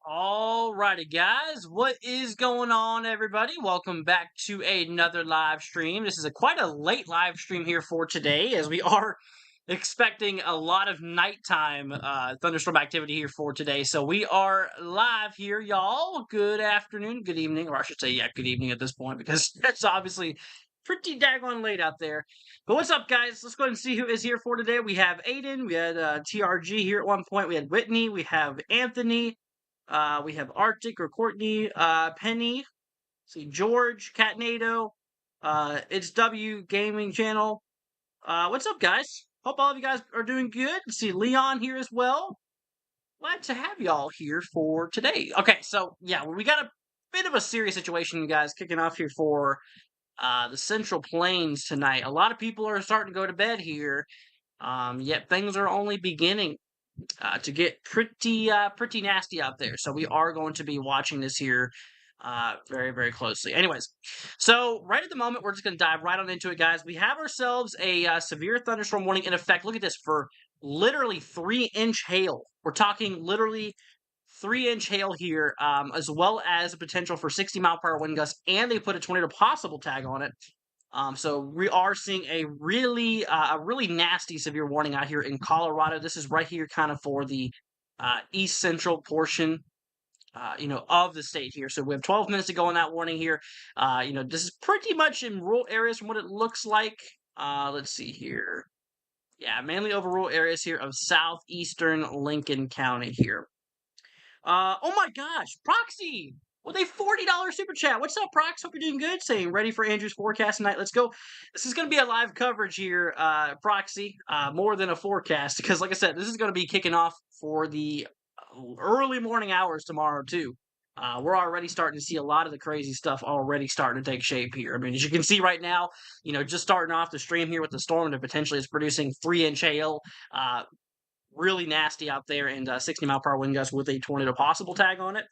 Alrighty, guys, what is going on, everybody? Welcome back to another live stream. This is quite a late live stream here for today, as we are expecting a lot of nighttime thunderstorm activity here for today. So we are live here, y'all. Good afternoon, good evening, or I should say, yeah, good evening at this point, because it's obviously pretty daggone late out there. But what's up, guys? Let's go ahead and see who is here for today. We have Aiden, we had TRG here at one point, we had Whitney, we have Anthony. We have Arctic or Courtney, Penny, see George, Catnado, it's W Gaming Channel. What's up, guys? Hope all of you guys are doing good. See Leon here as well. Glad to have y'all here for today. Okay, so yeah, we got a bit of a serious situation, you guys, kicking off here for the Central Plains tonight. A lot of people are starting to go to bed here, yet things are only beginning to get pretty nasty out there. So we are going to be watching this here very, very closely. Anyways, so right at the moment, we're just going to dive right on into it, guys. We have ourselves a severe thunderstorm warning in effect. Look at this, for literally 3-inch hail. We're talking literally 3-inch hail here, as well as a potential for 60-mile-per-hour wind gusts, and they put a tornado possible tag on it. So we are seeing a really nasty severe warning out here in Colorado. This is right here kind of for the east central portion, of the state here. So we have 12 minutes to go on that warning here. This is pretty much in rural areas from what it looks like. Let's see here. Yeah, mainly over rural areas here of southeastern Lincoln County here. Oh my gosh, Proxy! With a $40 super chat. What's up, Prox? Hope you're doing good. Saying ready for Andrew's forecast tonight. Let's go. This is going to be a live coverage here, Proxy. More than a forecast, because like I said, this is going to be kicking off for the early morning hours tomorrow too. We're already starting to see a lot of the crazy stuff already starting to take shape here. I mean, as you can see right now, just starting off the stream here with the storm that potentially is producing 3-inch hail. Really nasty out there, and 60-mile-per-hour wind gusts with a tornado possible tag on it.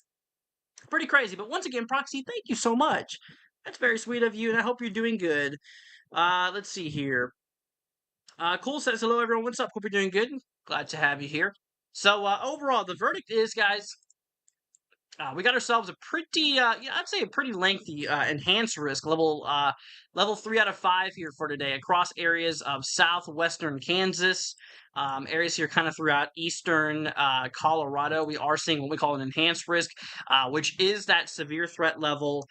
Pretty crazy. But once again, Proxy, thank you so much. That's very sweet of you, and I hope you're doing good. Let's see here. Cool says, hello, everyone. What's up? Hope you're doing good. Glad to have you here. So, overall, the verdict is, guys, we got ourselves a pretty, I'd say a pretty lengthy enhanced risk, level 3 out of 5 here for today, across areas of southwestern Kansas, areas here kind of throughout eastern Colorado. We are seeing what we call an enhanced risk, which is that severe threat level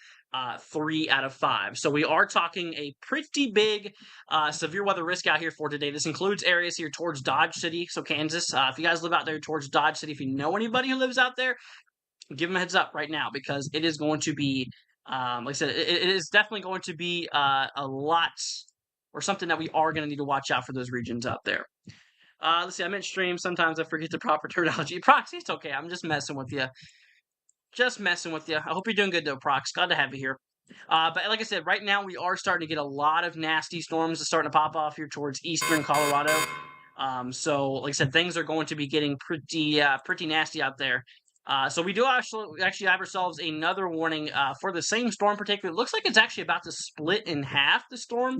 3 out of 5. So we are talking a pretty big severe weather risk out here for today. This includes areas here towards Dodge City, so Kansas. If you guys live out there towards Dodge City, if you know anybody who lives out there, give them a heads up right now, because it is going to be, like I said, it is definitely going to be a lot or something that we are going to need to watch out for those regions out there. Let's see. I meant stream. Sometimes I forget the proper terminology. Proxy, it's okay. I'm just messing with you. Just messing with you. I hope you're doing good though, Prox. Glad to have you here. But like I said, right now we are starting to get a lot of nasty storms starting to pop off here towards eastern Colorado. So like I said, things are going to be getting pretty nasty out there. So we do actually have ourselves another warning for the same storm particular. It looks like it's actually about to split in half, the storm.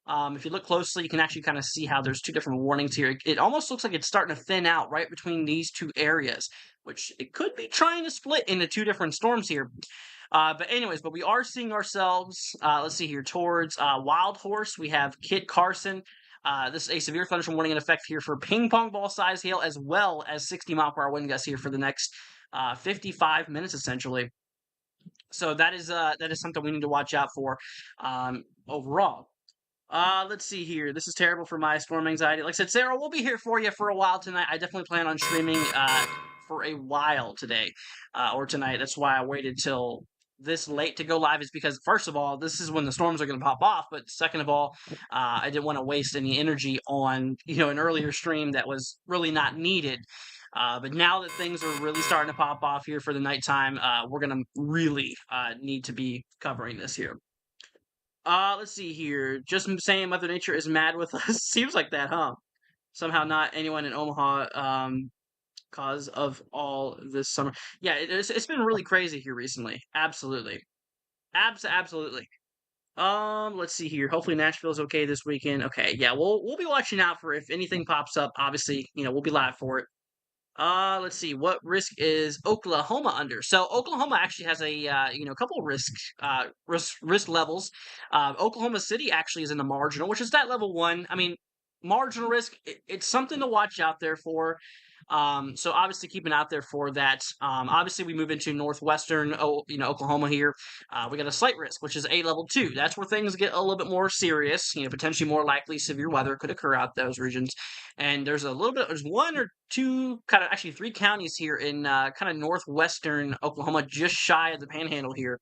If you look closely, you can actually kind of see how there's two different warnings here. It almost looks like it's starting to thin out right between these two areas, which it could be trying to split into two different storms here. But we are seeing ourselves, let's see here, towards Wild Horse. We have Kit Carson. This is a severe thunderstorm warning in effect here for ping pong ball size hail, as well as 60-mile-per-hour wind gusts here for the next 55 minutes, essentially. So that is something we need to watch out for overall. Let's see here. This is terrible for my storm anxiety. Like I said, Sarah, we'll be here for you for a while tonight. I definitely plan on streaming for a while today or tonight. That's why I waited till this late to go live, is because, first of all, this is when the storms are going to pop off. But second of all, I didn't want to waste any energy on an earlier stream that was really not needed. But now that things are really starting to pop off here for the nighttime, we're going to really need to be covering this here. Let's see here. Just saying Mother Nature is mad with us. Seems like that, huh? Somehow not anyone in Omaha, cause of all this summer. Yeah, it's been really crazy here recently. Absolutely. Absolutely. Let's see here. Hopefully Nashville's okay this weekend. Okay, yeah, we'll be watching out for if anything pops up. Obviously, we'll be live for it. Let's see. What risk is Oklahoma under? So Oklahoma actually has a couple of risk levels. Oklahoma City actually is in the marginal, which is that level 1. I mean, marginal risk. It's something to watch out there for. So obviously keeping out there for that. Obviously we move into northwestern, Oklahoma here. We got a slight risk, which is a level 2. That's where things get a little bit more serious. Potentially more likely severe weather could occur out those regions. And there's one or two, kind of actually 3 counties here in kind of northwestern Oklahoma, just shy of the Panhandle here,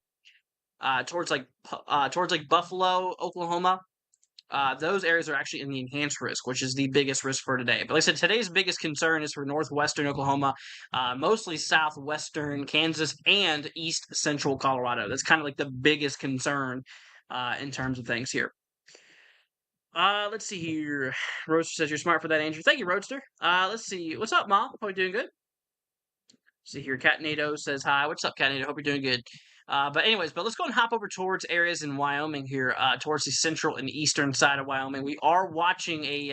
towards like Buffalo, Oklahoma. Those areas are actually in the enhanced risk, which is the biggest risk for today. But like I said, today's biggest concern is for northwestern Oklahoma, mostly southwestern Kansas, and east central Colorado. That's kind of like the biggest concern in terms of things here. Let's see here. Roadster says you're smart for that, Andrew. Thank you, Roadster. Let's see. What's up, Mom? Hope you're doing good. See here, Catnado says hi. What's up, Catnado? Hope you're doing good. But let's go and hop over towards areas in Wyoming here, towards the central and eastern side of Wyoming. We are watching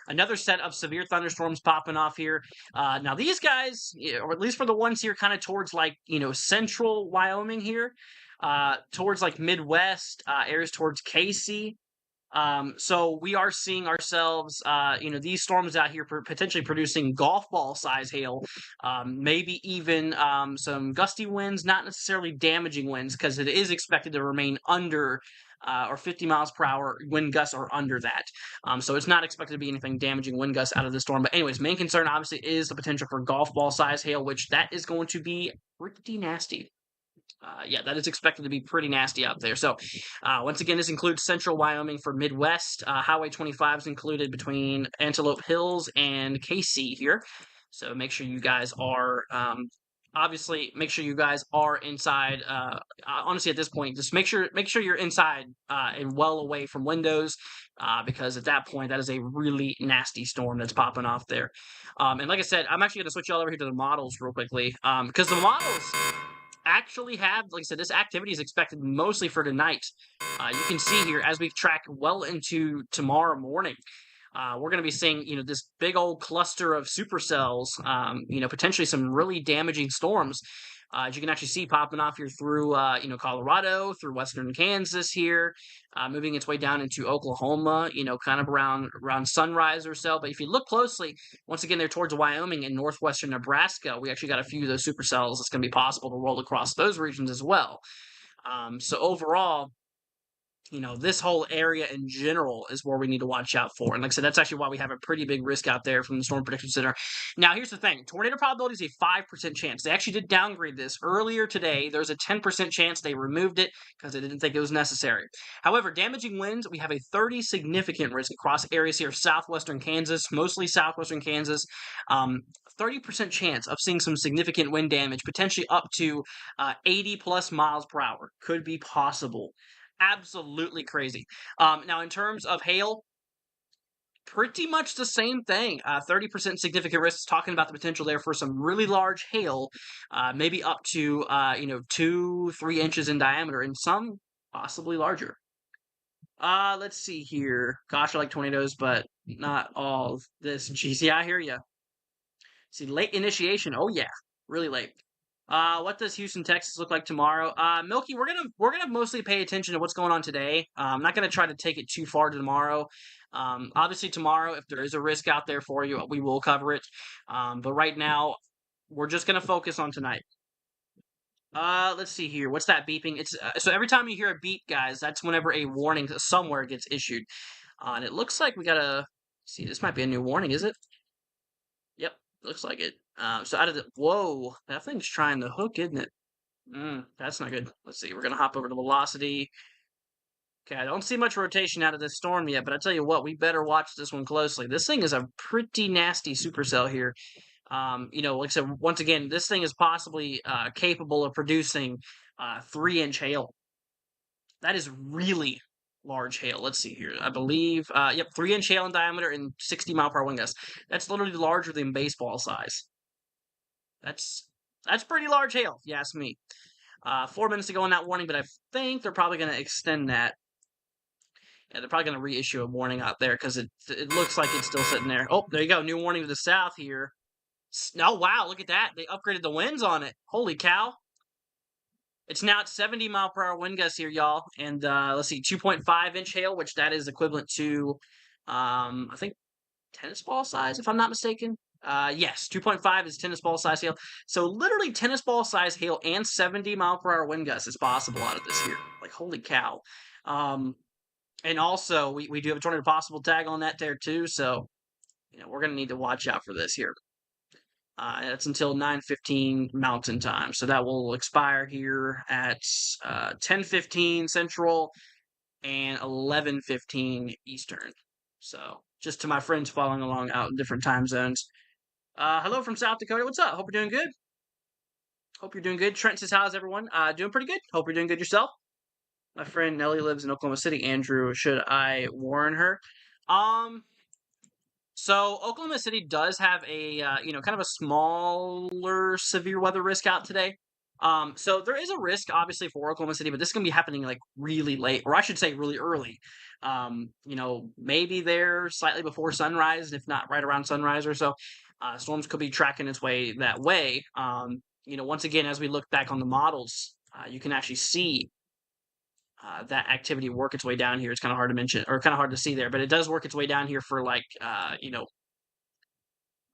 another set of severe thunderstorms popping off here. Now these guys, or at least for the ones here, kind of towards central Wyoming here, towards Midwest areas towards Casey. So we are seeing ourselves, these storms out here potentially producing golf ball size hail, maybe even some gusty winds, not necessarily damaging winds, because it is expected to remain under or 50 miles per hour wind gusts are under that. So it's not expected to be anything damaging wind gusts out of the storm. But anyways, main concern obviously is the potential for golf ball size hail, which that is going to be pretty nasty. That is expected to be pretty nasty out there. So, once again, this includes central Wyoming for Midwest. Highway 25 is included between Antelope Hills and Casey here. So make sure you guys are, inside. Honestly, at this point, just make sure you're inside and well away from windows, because at that point, that is a really nasty storm that's popping off there. And like I said, I'm actually going to switch y'all over here to the models real quickly, because the models actually have, like I said, this activity is expected mostly for tonight. You can see here as we track well into tomorrow morning, we're going to be seeing, this big old cluster of supercells, potentially some really damaging storms. As you can actually see popping off here through, Colorado, through western Kansas here, moving its way down into Oklahoma, kind of around sunrise or so. But if you look closely, once again, they're towards Wyoming and northwestern Nebraska. We actually got a few of those supercells. It's going to be possible to roll across those regions as well. So overall, this whole area in general is where we need to watch out for. And like I said, that's actually why we have a pretty big risk out there from the Storm Prediction Center. Now, here's the thing. Tornado probability is a 5% chance. They actually did downgrade this earlier today. There's a 10% chance. They removed it because they didn't think it was necessary. However, damaging winds, we have a 30 significant risk across areas here, southwestern Kansas, mostly southwestern Kansas. 30% chance of seeing some significant wind damage, potentially up to 80 plus miles per hour. Could be possible. Absolutely crazy. Now, in terms of hail, pretty much the same thing. 30% significant risks, talking about the potential there for some really large hail, maybe up to 2-3 inches in diameter, and some possibly larger. Let's see here. Gosh, I like tornadoes, but not all of this. Geez, yeah, I hear you. See, late initiation. Oh yeah, really late. What does Houston, Texas look like tomorrow? Milky, we're gonna mostly pay attention to what's going on today. I'm not gonna try to take it too far to tomorrow. Obviously tomorrow, if there is a risk out there for you, we will cover it. But right now, we're just gonna focus on tonight. Let's see here. What's that beeping? It's so every time you hear a beep, guys, that's whenever a warning somewhere gets issued. And it looks like we gotta see. This might be a new warning, is it? Yep, looks like it. So out of the whoa, that thing's trying to hook, isn't it? That's not good. Let's see. We're gonna hop over to velocity. Okay, I don't see much rotation out of this storm yet, but I tell you what, we better watch this one closely. This thing is a pretty nasty supercell here. Like I said, once again, this thing is possibly capable of producing 3-inch hail. That is really large hail. Let's see here. I believe, 3-inch hail in diameter and 60 mile per hour wind gusts. That's literally larger than baseball size. That's pretty large hail, if you ask me. 4 minutes to go on that warning, but I think they're probably going to extend that. Yeah, they're probably going to reissue a warning out there because it looks like it's still sitting there. Oh, there you go. New warning to the south here. Oh, wow. Look at that. They upgraded the winds on it. Holy cow. It's now at 70 mile per hour wind gusts here, y'all. And let's see, 2.5-inch hail, which that is equivalent to, I think, tennis ball size, if I'm not mistaken. Yes, 2.5 is tennis ball size hail. So literally tennis ball size hail and 70 mile per hour wind gusts is possible out of this here. Like, holy cow. And also, we do have a tornado possible tag on that there too. So, we're going to need to watch out for this here. That's until 9:15 Mountain Time. So that will expire here at 10:15 Central and 11:15 Eastern. So just to my friends following along out in different time zones. Hello from South Dakota. What's up? Hope you're doing good. Hope you're doing good. Trent says, how's everyone? Doing pretty good. Hope you're doing good yourself. My friend Nellie lives in Oklahoma City. Andrew, should I warn her? So Oklahoma City does have a kind of a smaller severe weather risk out today. So there is a risk obviously for Oklahoma City, but this is gonna be happening like really late, or I should say really early. Maybe there slightly before sunrise, if not right around sunrise or so. Storms could be tracking its way that way. Once again, as we look back on the models, you can actually see that activity work its way down here. It's kind of hard to mention or kind of hard to see there, but it does work its way down here for like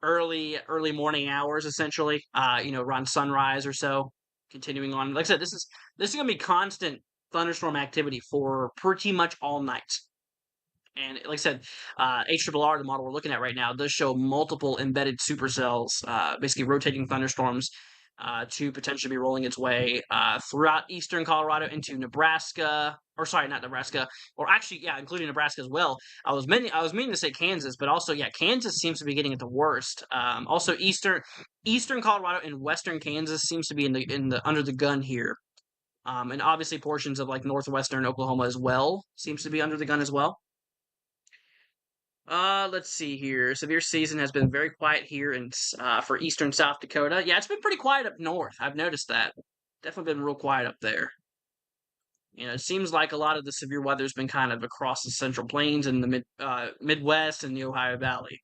early morning hours essentially. Around sunrise or so. Continuing on, like I said, this is gonna be constant thunderstorm activity for pretty much all night. And like I said, HRRR, the model we're looking at right now, does show multiple embedded supercells, basically rotating thunderstorms to potentially be rolling its way throughout eastern Colorado into Nebraska, or sorry, not Nebraska, or actually, yeah, including Nebraska as well. I was meaning to say Kansas, but also, yeah, Kansas seems to be getting it the worst. Also, eastern Colorado and western Kansas seems to be in the under the gun here. And obviously portions of like northwestern Oklahoma as well seems to be under the gun as well. Let's see here. Severe season has been very quiet here for eastern South Dakota. Yeah, it's been pretty quiet up north. I've noticed that. Definitely been real quiet up there. It seems like a lot of the severe weather's been kind of across the Central Plains and the Midwest and the Ohio Valley.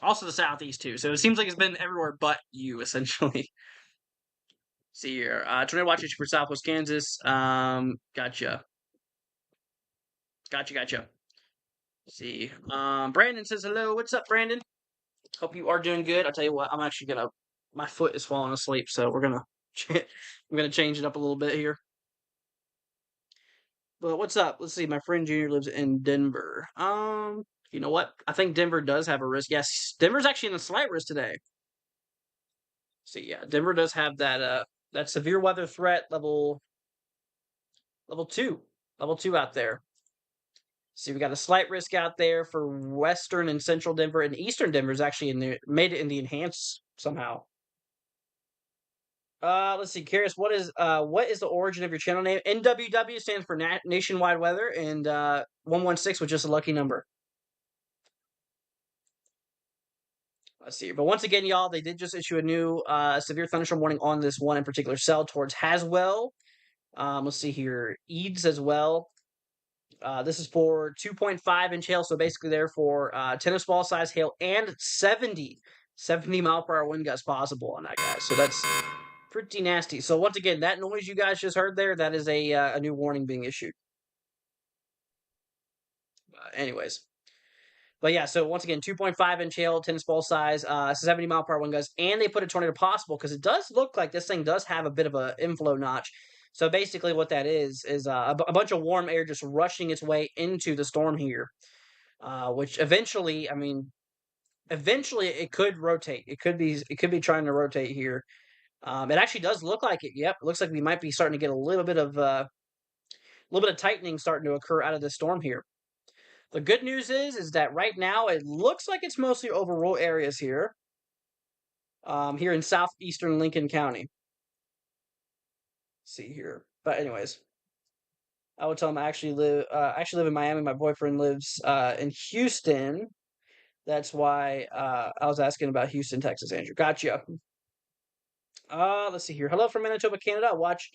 Also the Southeast too. So it seems like it's been everywhere but you, essentially. See here. Tornado watches for Southwest Kansas. Gotcha. Gotcha. See. Brandon says hello. What's up, Brandon? Hope you are doing good. I'll tell you what, I'm actually gonna. My foot is falling asleep, so we're gonna. I'm gonna change it up a little bit here. But what's up? Let's see. My friend Junior lives in Denver. You know what? I think Denver does have a risk. Yes, Denver's actually in a slight risk today. See, yeah, Denver does have that severe weather threat level two, level two out there. See, we got a slight risk out there for western and central Denver, and eastern Denver is actually in the made it in the enhanced somehow. Let's see. Curious, what is the origin of your channel name? NWW stands for Nationwide Weather, and 116 was just a lucky number. Let's see. But once again, y'all, they did just issue a new severe thunderstorm warning on this one in particular cell towards Haswell. Let's see here. Eads as well. This is for 2.5-inch hail, so basically there for tennis ball size hail and 70 mile per hour wind gusts possible on that, guys. So that's pretty nasty. So once again, that noise you guys just heard there, that is a new warning being issued. Anyways. But yeah, so once again, 2.5-inch hail, tennis ball size, 70 mile per hour wind gusts, and they put a tornado possible because it does look like this thing does have a bit of an inflow notch. So basically, what that is a bunch of warm air just rushing its way into the storm here, which eventually, eventually it could rotate. It could be trying to rotate here. It actually does look like it. Yep, it looks like we might be starting to get a little bit of tightening starting to occur out of this storm here. The good news is that right now it looks like it's mostly over rural areas here, here in southeastern Lincoln County. Let's see here, but anyways, I would tell them I actually live in Miami. My boyfriend lives in Houston. That's why I was asking about Houston, Texas. Andrew, gotcha. Let's see here. Hello from Manitoba, Canada. Let's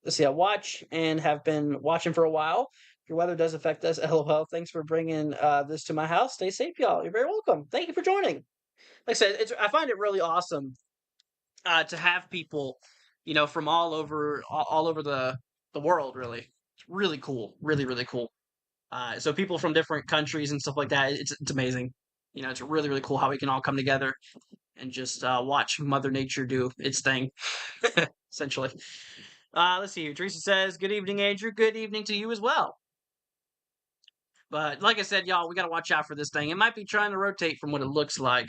see. I watch and have been watching for a while. Your weather does affect us. LOL. Thanks for bringing this to my house. Stay safe, y'all. You're very welcome. Thank you for joining. Like I said, I find it really awesome to have people, from all over the world. Really, it's really cool. Really, really cool. So people from different countries and stuff like that. It's amazing. It's really, really cool how we can all come together and just watch Mother Nature do its thing, essentially. Let's see here. Teresa says, "Good evening, Andrew. Good evening to you as well." But like I said, y'all, we gotta watch out for this thing. It might be trying to rotate from what it looks like.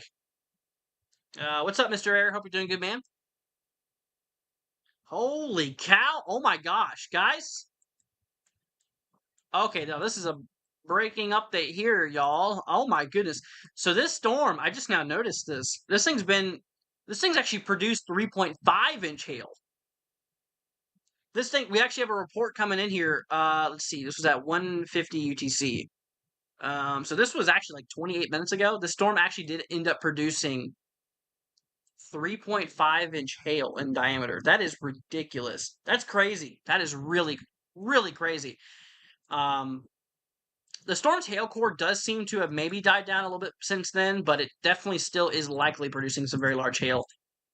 What's up, Mr. Air? Hope you're doing good, man. Holy cow! Oh my gosh, guys. Okay, now this is a breaking update here, y'all. Oh my goodness. So this storm, I just now noticed this. This thing's actually produced 3.5-inch hail. This thing, we actually have a report coming in here. Let's see, this was at 150 UTC. So this was actually like 28 minutes ago. The storm actually did end up producing 3.5-inch hail in diameter. That is ridiculous. That's crazy. That is really, really crazy. The storm's hail core does seem to have maybe died down a little bit since then, but it definitely still is likely producing some very large hail.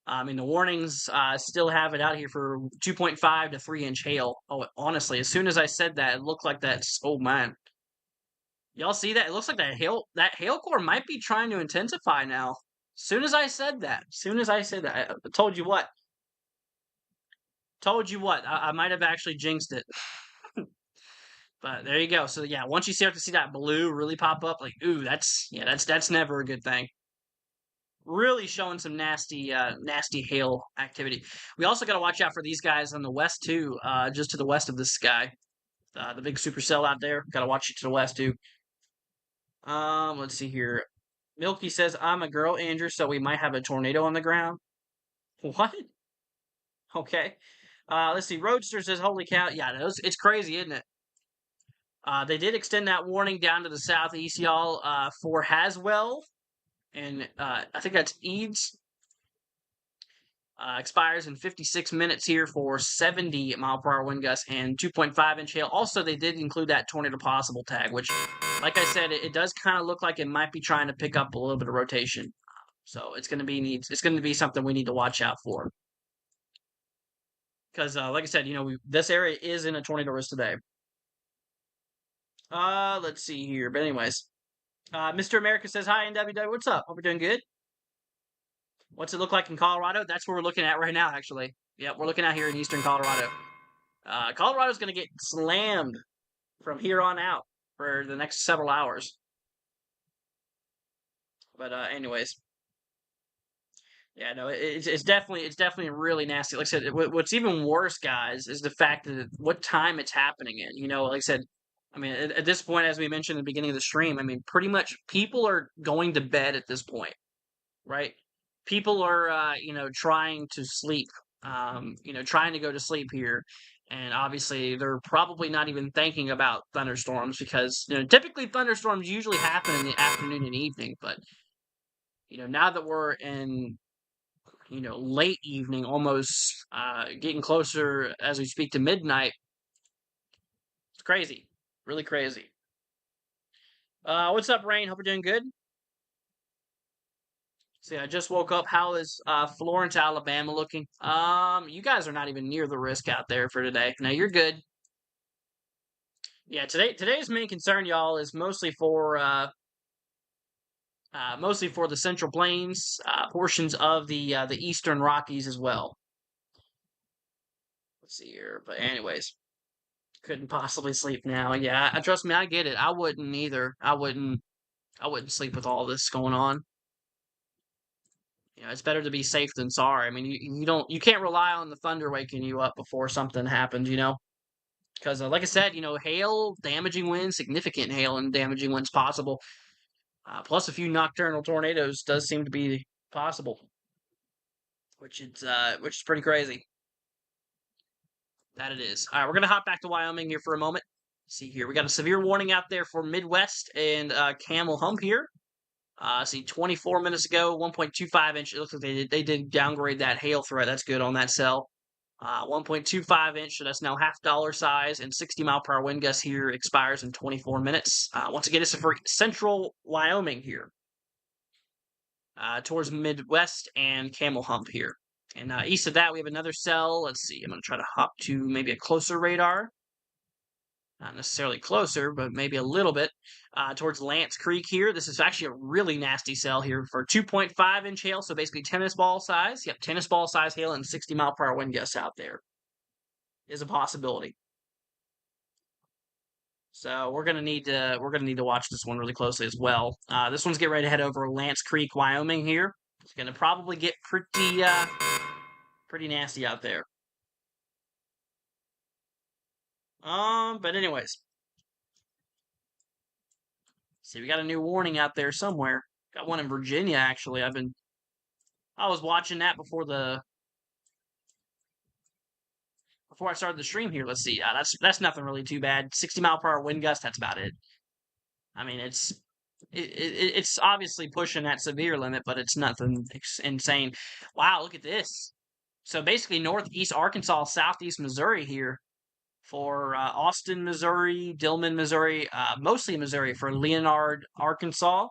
The warnings still have it out here for 2.5 to 3-inch hail. Oh, honestly, as soon as I said that, it looked like that's, oh man. Y'all see that? It looks like that hail core might be trying to intensify now. Soon as I said that, I told you what. I might have actually jinxed it. But there you go. So yeah, once you start to see that blue really pop up, like, ooh, that's never a good thing. Really showing some nasty hail activity. We also got to watch out for these guys on the west too, just to the west of this guy, the big supercell out there. Got to watch it to the west too. Let's see here. Milky says, "I'm a girl, Andrew, so we might have a tornado on the ground." What? Okay. Let's see. Roadster says, "Holy cow! Yeah, it's crazy, isn't it?" They did extend that warning down to the southeast, y'all, for Haswell, and I think that's Eads. Expires in 56 minutes here for 70 mile per hour wind gusts and 2.5-inch hail. Also, they did include that tornado possible tag, which, like I said, it does kind of look like it might be trying to pick up a little bit of rotation. So it's going to be something we need to watch out for. Because, like I said, this area is in a tornado risk today. Let's see here. But anyways, Mr. America says, "Hi, NWW. What's up? Hope you're doing good. What's it look like in Colorado?" That's where we're looking at right now, actually. Yep, we're looking out here in eastern Colorado. Colorado's going to get slammed from here on out for the next several hours. But anyways, yeah, no, it's definitely really nasty. Like I said, what's even worse, guys, is the fact that what time it's happening in. Like I said, I mean, at this point, as we mentioned at the beginning of the stream, I mean, pretty much people are going to bed at this point, right? People are, trying to sleep, trying to go to sleep here. And obviously, they're probably not even thinking about thunderstorms because, typically thunderstorms usually happen in the afternoon and evening. But, now that we're in, late evening, almost getting closer as we speak to midnight, it's crazy. Really crazy. What's up, Rain? Hope you're doing good. See, I just woke up. How is Florence, Alabama looking? You guys are not even near the risk out there for today. No, you're good. Yeah, today's main concern, y'all, is mostly for the Central Plains, portions of the Eastern Rockies as well. Let's see here, but anyways, couldn't possibly sleep now. Yeah, trust me, I get it. I wouldn't either. I wouldn't sleep with all this going on. It's better to be safe than sorry. I mean, you can't rely on the thunder waking you up before something happens, because like I said, hail, damaging winds, significant hail and damaging winds possible, plus a few nocturnal tornadoes does seem to be possible, which is pretty crazy. That it is. All right, we're gonna hop back to Wyoming here for a moment. Let's see here, we got a severe warning out there for Midwest and Camel Hump here. See, 24 minutes ago, 1.25 inch. It looks like they did downgrade that hail threat. That's good on that cell. 1.25 inch, so that's now half dollar size, and 60-mile-per-hour wind gust here expires in 24 minutes. Once again, this is for central Wyoming here, towards Midwest and Camel Hump here. And east of that, we have another cell. Let's see, I'm going to try to hop to maybe a closer radar. Not necessarily closer, but maybe a little bit, towards Lance Creek here. This is actually a really nasty cell here for 2.5 inch hail, so basically tennis ball size. Yep, tennis ball size hail and 60-mile-per-hour wind gusts out there is a possibility. So we're gonna need to watch this one really closely as well. This one's getting ready to head over Lance Creek, Wyoming here. It's gonna probably get pretty nasty out there. But anyways, see, we got a new warning out there somewhere. Got one in Virginia, actually. I was watching that before I started the stream here. Let's see. That's nothing really too bad. 60-mile-per-hour wind gust. That's about it. I mean, it's obviously pushing that severe limit, but it's nothing insane. Wow, look at this. So basically, northeast Arkansas, southeast Missouri here for Austin, Missouri, Dillman, Missouri, mostly Missouri for Leonard, Arkansas.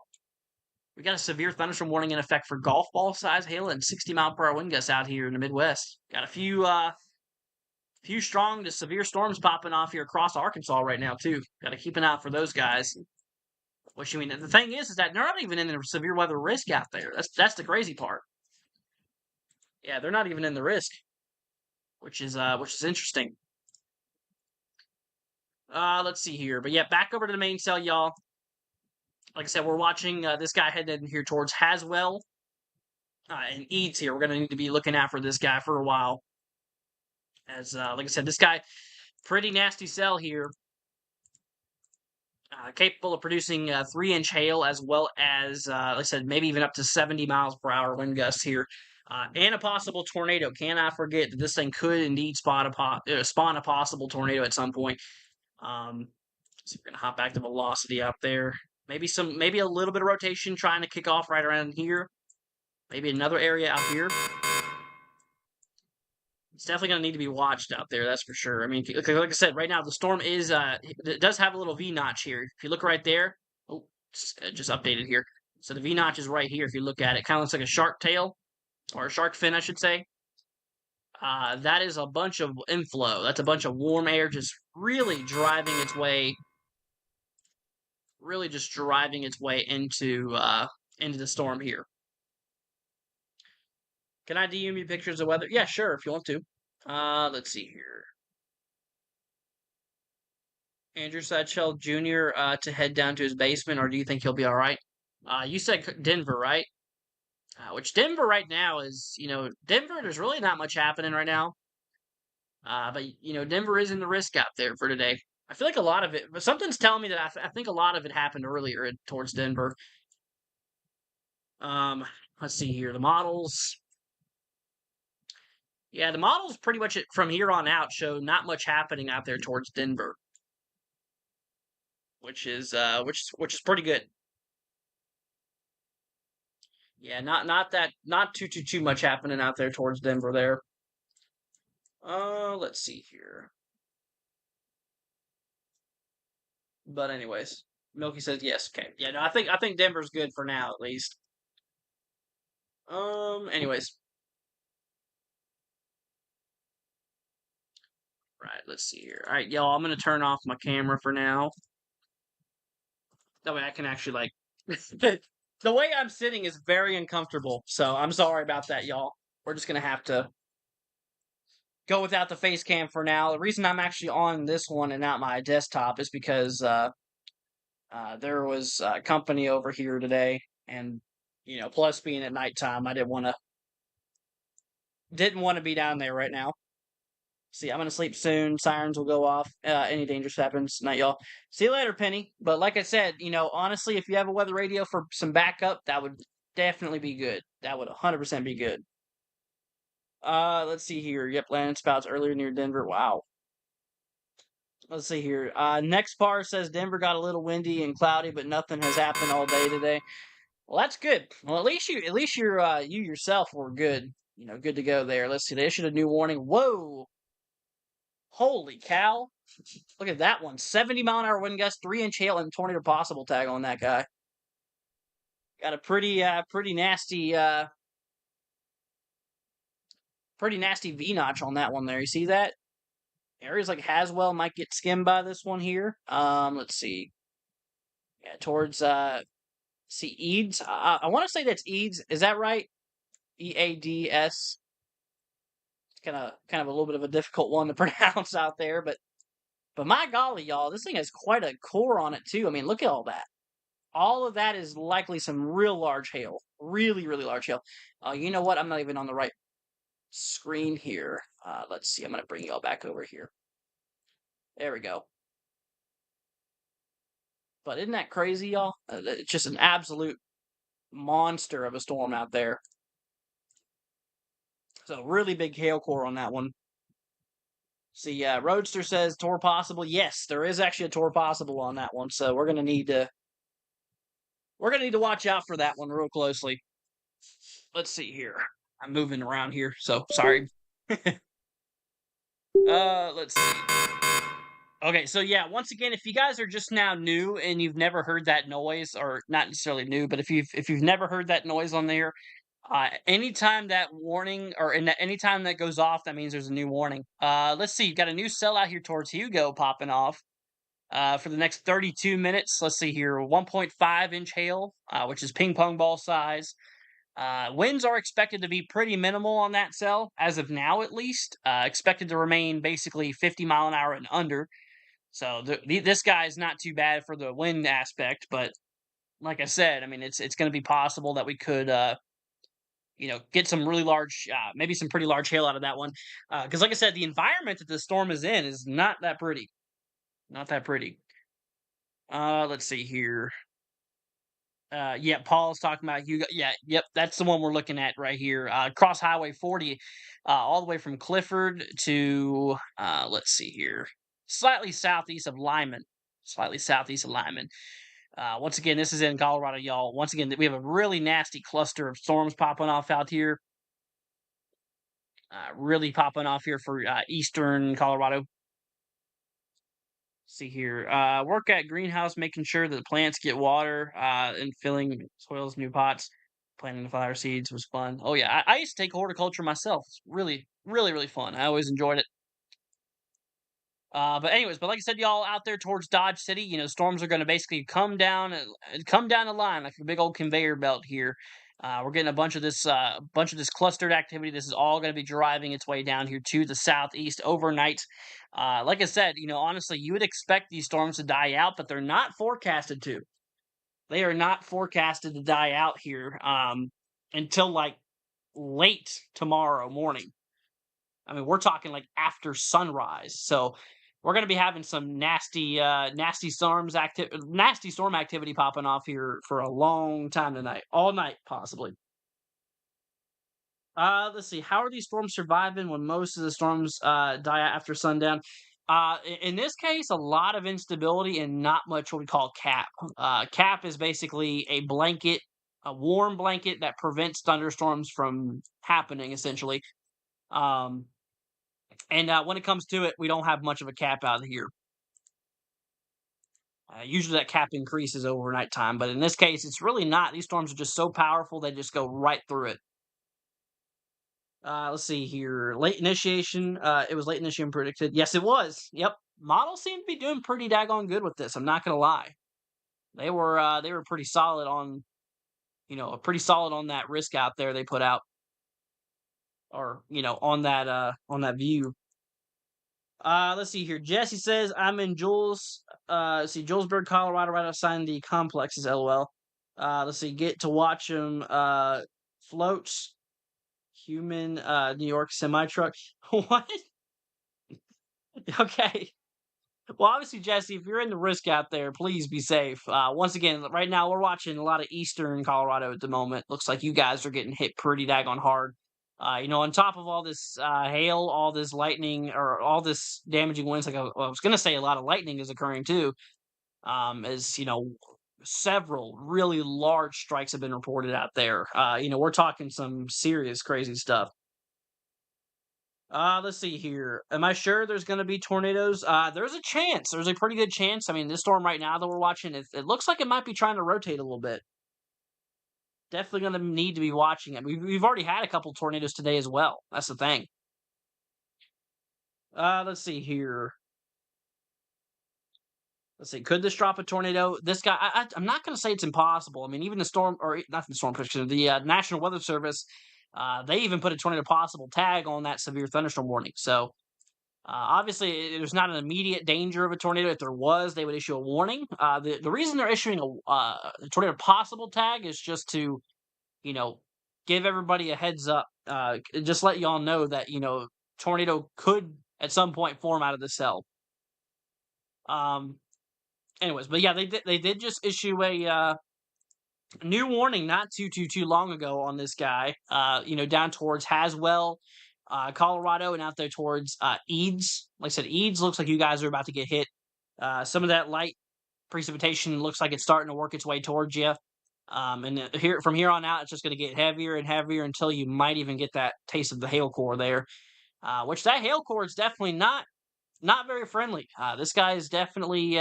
We got a severe thunderstorm warning in effect for golf ball size hail and 60-mile-per-hour wind gusts out here in the Midwest. Got a few strong to severe storms popping off here across Arkansas right now too. Got to keep an eye out for those guys. Which, I mean, the thing is that they're not even in the severe weather risk out there. That's the crazy part. Yeah, they're not even in the risk, which is interesting. Let's see here, but yeah, back over to the main cell, y'all. Like I said, we're watching this guy heading in here towards Haswell and Eads here. We're gonna need to be looking out for this guy for a while, as like I said, this guy pretty nasty cell here. Capable of producing 3-inch hail as well as, like I said, maybe even up to 70 miles per hour wind gusts here. And a possible tornado. Cannot forget that this thing could indeed spawn a possible tornado at some point. So we're going to hop back to velocity out there. Maybe a little bit of rotation trying to kick off right around here. Maybe another area out here. It's definitely going to need to be watched out there, that's for sure. I mean, like I said, right now the storm it does have a little V notch here. If you look right there, just updated here. So the V notch is right here. If you look at it, kind of looks like a shark tail or a shark fin, I should say. That is a bunch of inflow. That's a bunch of warm air just really driving its way into the storm here. Can I DM you pictures of weather? Yeah, sure, if you want to. Let's see here. Andrew Satchel Jr. To head down to his basement, or do you think he'll be all right? You said Denver, right? Which Denver right now is, Denver. There's really not much happening right now. But Denver is in the risk out there for today. I feel like a lot of it, but something's telling me that I think a lot of it happened earlier towards Denver. Um, let's see here. The models. Yeah, the models pretty much from here on out show not much happening out there towards Denver, which is pretty good. Yeah, not too much happening out there towards Denver there. Let's see here. But anyways, Milky says yes. Okay, yeah, no, I think Denver's good for now at least. Anyways, right. Let's see here. All right, y'all. I'm gonna turn off my camera for now. That way I can actually like. The way I'm sitting is very uncomfortable, so I'm sorry about that, y'all. We're just gonna have to go without the face cam for now. The reason I'm actually on this one and not my desktop is because there was company over here today, and plus being at nighttime, I didn't want to be down there right now. See, I'm gonna sleep soon. Sirens will go off. Any dangerous happens. Night, y'all. See you later, Penny. But like I said, honestly, if you have a weather radio for some backup, that would definitely be good. That would 100% be good. Let's see here. Yep, landing spots earlier near Denver. Wow. Let's see here. Next bar says Denver got a little windy and cloudy, but nothing has happened all day today. Well, that's good. Well, you yourself were good. Good to go there. Let's see. They issued a new warning. Whoa! Holy cow! Look at that one. 70-mile-an-hour wind gust, 3-inch hail, and tornado possible tag on that guy. Got a pretty nasty V notch on that one there. You see that? Areas like Haswell might get skimmed by this one here. Let's see. Yeah, towards see Eads. I want to say that's Eads. Is that right? EADS. It's kind of a little bit of a difficult one to pronounce out there, but my golly, y'all, this thing has quite a core on it too. I mean, look at all that. All of that is likely some real large hail. Really, really large hail. You know what? I'm not even on the right screen here. Let's see. I'm going to bring y'all back over here. There we go. But isn't that crazy, y'all? It's just an absolute monster of a storm out there. So really big hail core on that one. See, Roadster says tour possible. Yes, there is actually a tour possible on that one. So we're gonna need to watch out for that one real closely. Let's see here. I'm moving around here, so sorry. Let's see. Okay, so yeah, once again, if you guys are just now new and you've never heard that noise, or not necessarily new, but if you've never heard that noise on there, anytime that warning anytime that goes off, that means there's a new warning. Let's see, you've got a new cell out here towards Hugo popping off. For the next 32 minutes, let's see here, 1.5-inch hail, which is ping pong ball size. Winds are expected to be pretty minimal on that cell, as of now at least. Expected to remain basically 50 mile an hour and under. So this guy is not too bad for the wind aspect, but like I said, I mean it's going to be possible that we could get some really large, maybe some pretty large hail out of that one. Because like I said, the environment that the storm is in is not that pretty. Not that pretty. Let's see here. Yeah, Paul's talking about you. Yeah, yep, that's the one we're looking at right here. Cross Highway 40, all the way from Clifford to let's see here, slightly southeast of Lyman. Slightly southeast of Lyman. Once again, this is in Colorado, y'all. Once again, we have a really nasty cluster of storms popping off out here. Really popping off here for eastern Colorado. See here. Work at greenhouse, making sure that the plants get water and filling soils, new pots. Planting the flower seeds was fun. Oh yeah, I used to take horticulture myself. It's really, really, really fun. I always enjoyed it. But anyways, like I said, y'all out there towards Dodge City, storms are going to basically come down the line like a big old conveyor belt here. We're getting a bunch of this clustered activity. This is all going to be driving its way down here to the southeast overnight. Like I said, honestly, you would expect these storms to die out, but they're not forecasted to. They are not forecasted to die out here until like late tomorrow morning. I mean, we're talking like after sunrise. So we're going to be having some nasty nasty storm activity popping off here for a long time tonight, all night possibly. Let's see. How are these storms surviving when most of the storms die out after sundown? In this case, a lot of instability and not much what we call cap. Cap is basically a blanket, a warm blanket that prevents thunderstorms from happening, essentially. Um, and when it comes to it, we don't have much of a cap out here. Usually that cap increases overnight time, but in this case, it's really not. These storms are just so powerful, they just go right through it. Let's see here. Late initiation. It was late initiation predicted. Yes, it was. Yep. Models seem to be doing pretty daggone good with this. I'm not gonna lie. They were pretty solid on pretty solid on that risk out there they put out, or on that view. Let's see here. Jesse says I'm in let's see, Julesburg, Colorado, right outside the complexes. LOL. Let's see. Get to watch them floats. Human New York semi truck. What? Okay. Well, obviously, Jesse, if you're in the risk out there, please be safe. Once again, right now we're watching a lot of eastern Colorado at the moment. Looks like you guys are getting hit pretty daggone hard. On top of all this hail, all this lightning, or all this damaging winds, like I was going to say, a lot of lightning is occurring too. As several really large strikes have been reported out there. We're talking some serious crazy stuff. Let's see here. Am I sure there's going to be tornadoes? There's a chance. There's a pretty good chance. I mean, this storm right now that we're watching, it looks like it might be trying to rotate a little bit. Definitely going to need to be watching it. We've already had a couple tornadoes today as well. That's the thing. Let's see here. Let's see. Could this drop a tornado? This guy, I'm not going to say it's impossible. I mean, even the storm, or not the storm prediction, the National Weather Service, they even put a tornado possible tag on that severe thunderstorm warning. So, obviously, there's not an immediate danger of a tornado. If there was, they would issue a warning. The reason they're issuing a tornado possible tag is just to, you know, give everybody a heads up. Just let y'all know that tornado could at some point form out of the cell. Anyways, but yeah, they did just issue a new warning not too long ago on this guy. Down towards Haswell, Colorado, and out there towards Eads. Like I said, Eads looks like you guys are about to get hit. Some of that light precipitation looks like it's starting to work its way towards you. And from here on out, it's just going to get heavier and heavier until you might even get that taste of the hail core there. Which that hail core is definitely not very friendly. This guy is definitely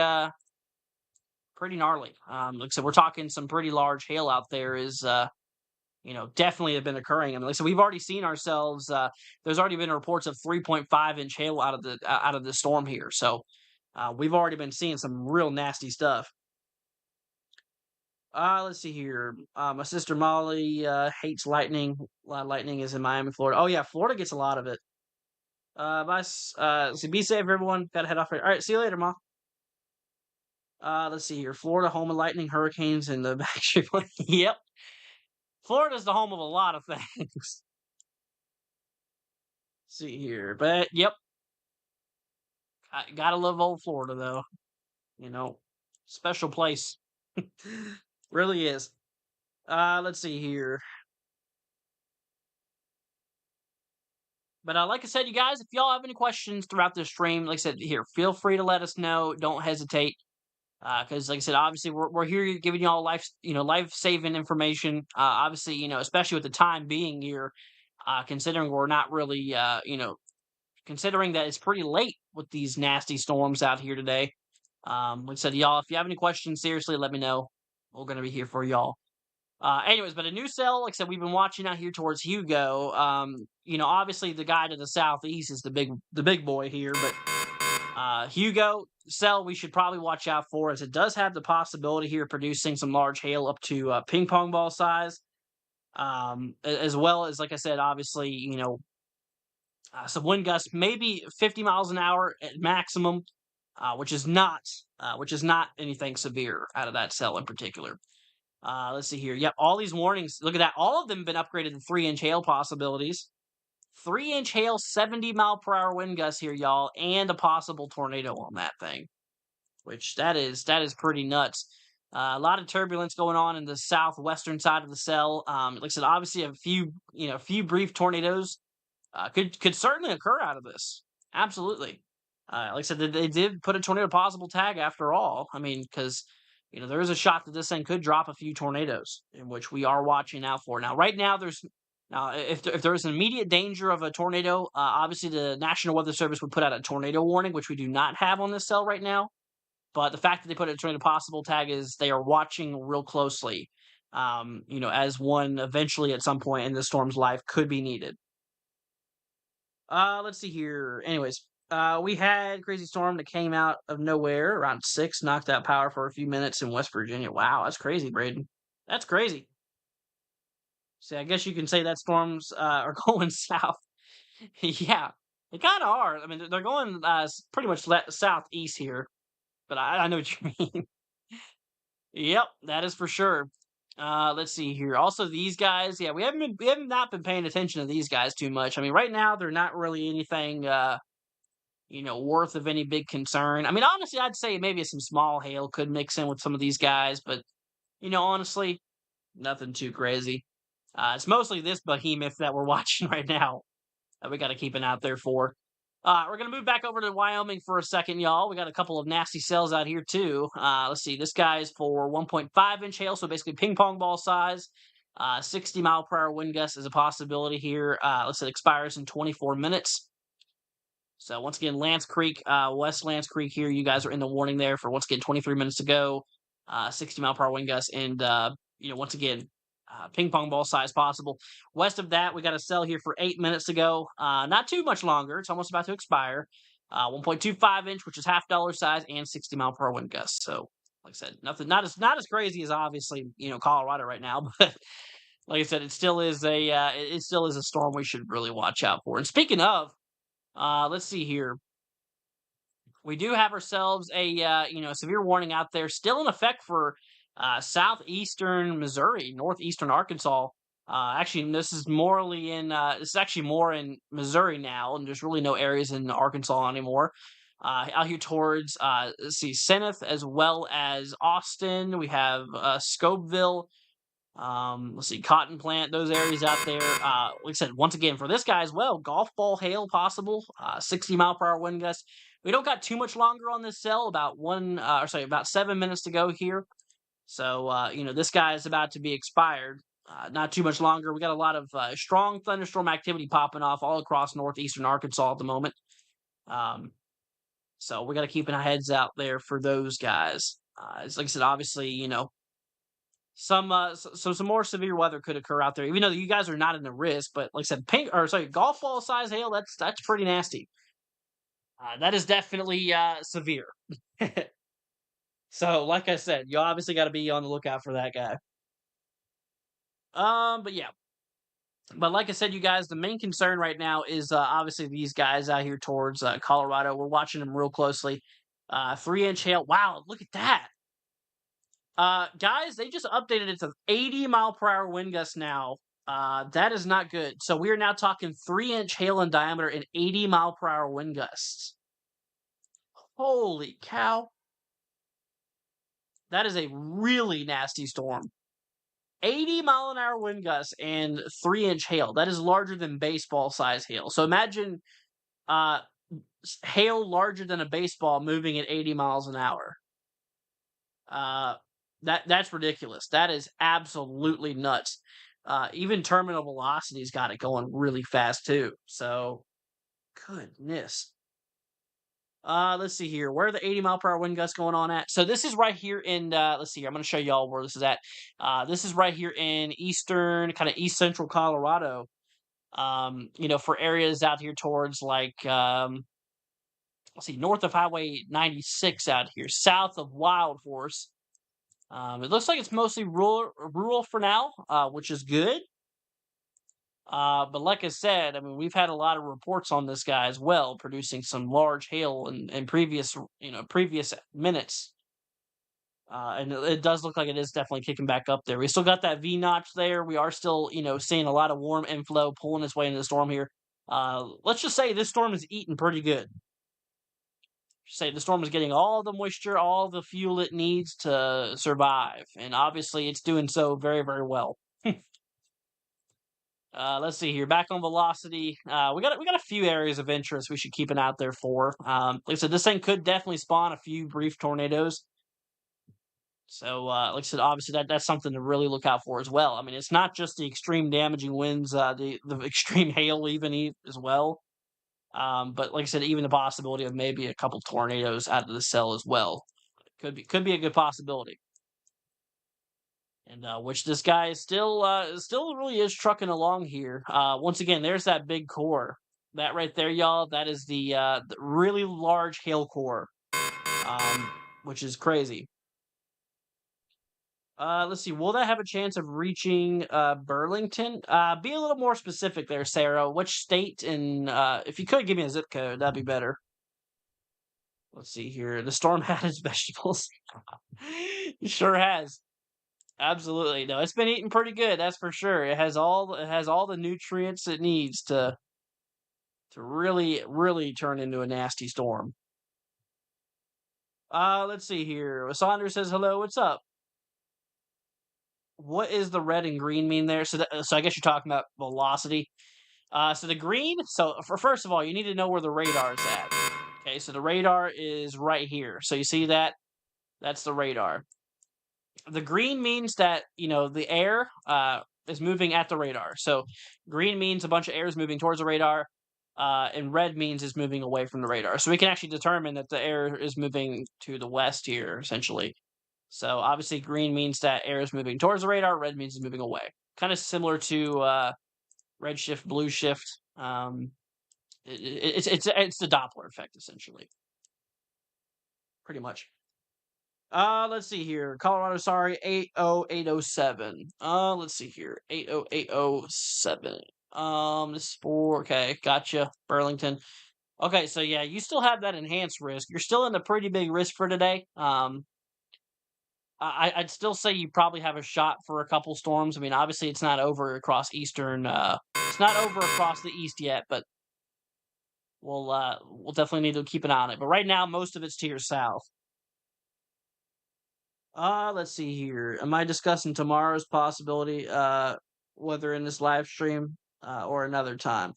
pretty gnarly. Like I said, we're talking some pretty large hail out there is definitely have been occurring. I mean, like I said, we've already seen ourselves. There's already been reports of 3.5-inch hail out of the storm here. So we've already been seeing some real nasty stuff. Let's see here. My sister Molly hates lightning. Lightning is in Miami, Florida. Oh yeah, Florida gets a lot of it. Bye. Let's see. Be safe, everyone. Gotta head off here. All right. See you later, Ma. Let's see here. Florida, home of lightning, hurricanes, and the Backstreet Boys. Yep. Florida's the home of a lot of things. See here. But, yep. I gotta love old Florida, though. Special place. Really is. Let's see here. But like I said, you guys, if y'all have any questions throughout this stream, like I said, here, feel free to let us know. Don't hesitate. Because, like I said, obviously we're here giving y'all life saving information. Obviously, especially with the time being here, considering we're not really, considering that it's pretty late with these nasty storms out here today. Like I said, y'all, if you have any questions, seriously, let me know. We're gonna be here for y'all. Anyways, but a new cell, like I said, we've been watching out here towards Hugo. Obviously the guy to the southeast is the big boy here, but Hugo cell we should probably watch out for, as it does have the possibility here of producing some large hail up to ping pong ball size. As well as, like I said, obviously, Some wind gusts, maybe 50 miles an hour at maximum, which is not anything severe out of that cell in particular. Let's see here. Yep, all these warnings. Look at that. All of them have been upgraded to 3-inch hail possibilities. 3-inch hail, 70-mile-per-hour wind gusts here, y'all, and a possible tornado on that thing. Which that is pretty nuts. A lot of turbulence going on in the southwestern side of the cell. Like I said, obviously a few brief tornadoes could certainly occur out of this. Absolutely. Like I said, they did put a tornado possible tag after all. I mean, because there is a shot that this thing could drop a few tornadoes, in which we are watching out for. Now, right now, if there is an immediate danger of a tornado, obviously the National Weather Service would put out a tornado warning, which we do not have on this cell right now. But the fact that they put a tornado possible tag is they are watching real closely. As one eventually at some point in the storm's life could be needed. Let's see here. Anyways, we had crazy storm that came out of nowhere around 6, knocked out power for a few minutes in West Virginia. Wow, that's crazy, Braden. That's crazy. See, I guess you can say that storms are going south. Yeah, they kind of are. I mean, they're going pretty much southeast here, but I know what you mean. Yep, that is for sure. Let's see here. Also, these guys, yeah, we have not been paying attention to these guys too much. I mean, right now they're not really anything worth of any big concern. I mean, honestly, I'd say maybe some small hail could mix in with some of these guys, but honestly, nothing too crazy. It's mostly this behemoth that we're watching right now that we got to keep an eye out there for. We're gonna move back over to Wyoming for a second, y'all. We got a couple of nasty cells out here too. Let's see. This guy's for 1.5-inch hail, so basically ping pong ball size. 60-mile-per-hour wind gust is a possibility here. Let's say it expires in 24 minutes. So once again, Lance Creek, West Lance Creek here. You guys are in the warning there for once again 23 minutes to go. 60-mile-per-hour wind gust, and once again, ping pong ball size possible. West of that, we got a cell here for 8 minutes to go. Not too much longer. It's almost about to expire. 1.25-inch, which is half dollar size, and 60-mile-per-hour wind gust. So, like I said, nothing, not as crazy as obviously Colorado right now, but like I said, it still is a storm we should really watch out for. And speaking of, let's see here. We do have ourselves a severe warning out there, still in effect for southeastern Missouri, northeastern Arkansas. Actually, this is actually more in Missouri now, and there's really no areas in Arkansas anymore. Out here towards let's see, Seneth as well as Austin. We have Scobeville. Let's see, Cotton Plant, those areas out there. Like I said, once again, for this guy as well, golf ball hail possible, 60-mile-per-hour wind gust. We don't got too much longer on this cell, about 7 minutes to go here. So, this guy is about to be expired. Not too much longer. We got a lot of strong thunderstorm activity popping off all across northeastern Arkansas at the moment. So we got to keep our heads out there for those guys. Like I said, obviously, some more severe weather could occur out there, even though you guys are not in the risk. But like I said, golf ball size hail, that's pretty nasty. That is definitely severe. So, like I said, you obviously got to be on the lookout for that guy. But yeah. But like I said, you guys, the main concern right now is obviously these guys out here towards Colorado. We're watching them real closely. 3-inch hail. Wow, look at that. Guys, they just updated it to 80-mile-per-hour wind gusts now. That is not good. So we are now talking 3-inch hail in diameter and 80-mile-per-hour wind gusts. Holy cow. That is a really nasty storm. 80-mile-an-hour wind gusts and 3-inch hail. That is larger than baseball size hail. So imagine hail larger than a baseball moving at 80 miles an hour. That's ridiculous. That is absolutely nuts. Even terminal velocity's got it going really fast too. So, goodness. Let's see here. Where are the 80-mile-per-hour wind gusts going on at? So this is right here in, let's see here. I'm going to show y'all where this is at. This is right here in east central Colorado. For areas out here towards like, let's see, north of Highway 96 out here, south of Wild Horse. It looks like it's mostly rural for now, which is good. But like I said, I mean, we've had a lot of reports on this guy as well, producing some large hail in previous minutes. And it does look like it is definitely kicking back up there. We still got that V notch there. We are still, seeing a lot of warm inflow pulling its way into the storm here. Let's just say this storm is eating pretty good. Say the storm is getting all the moisture, all the fuel it needs to survive, and obviously it's doing so very, very well. Let's see here. Back on velocity, we got a few areas of interest we should keep an eye out there for. Like I said, this thing could definitely spawn a few brief tornadoes. So, like I said, obviously that's something to really look out for as well. I mean, it's not just the extreme damaging winds, the extreme hail as well. But like I said, even the possibility of maybe a couple tornadoes out of the cell as well could be a good possibility. And which this guy is still really is trucking along here. Once again, there's that big core. That right there, y'all. That is the really large hail core, which is crazy. Let's see. Will that have a chance of reaching Burlington? Be a little more specific there, Sarah. Which state and if you could give me a zip code, that'd be better. Let's see here. The storm had its vegetables. It sure has. Absolutely. No, it's been eating pretty good, that's for sure. It has all the nutrients it needs to really, really turn into a nasty storm. Let's see here. Saunders says hello, what's up? What is the red and green mean there? So I guess you're talking about velocity. So the green, so for first of all, you need to know where the radar is at. Okay, so the radar is right here. So you see that? That's the radar. The green means that, the air is moving at the radar. So green means a bunch of air is moving towards the radar, and red means it's moving away from the radar. So we can actually determine that the air is moving to the west here, essentially. So obviously, green means that air is moving towards the radar. Red means it's moving away. Kind of similar to red shift, blue shift. It's the Doppler effect, essentially, pretty much. Let's see here. Colorado, sorry, 80807. Let's see here. 80807. This is okay, gotcha. Burlington. Okay, so yeah, you still have that enhanced risk. You're still in a pretty big risk for today. I'd still say you probably have a shot for a couple storms. I mean, obviously it's not over across eastern. It's not over across the east yet, but we'll definitely need to keep an eye on it. But right now, most of it's to your south. Let's see here. Am I discussing tomorrow's possibility, whether in this live stream, or another time?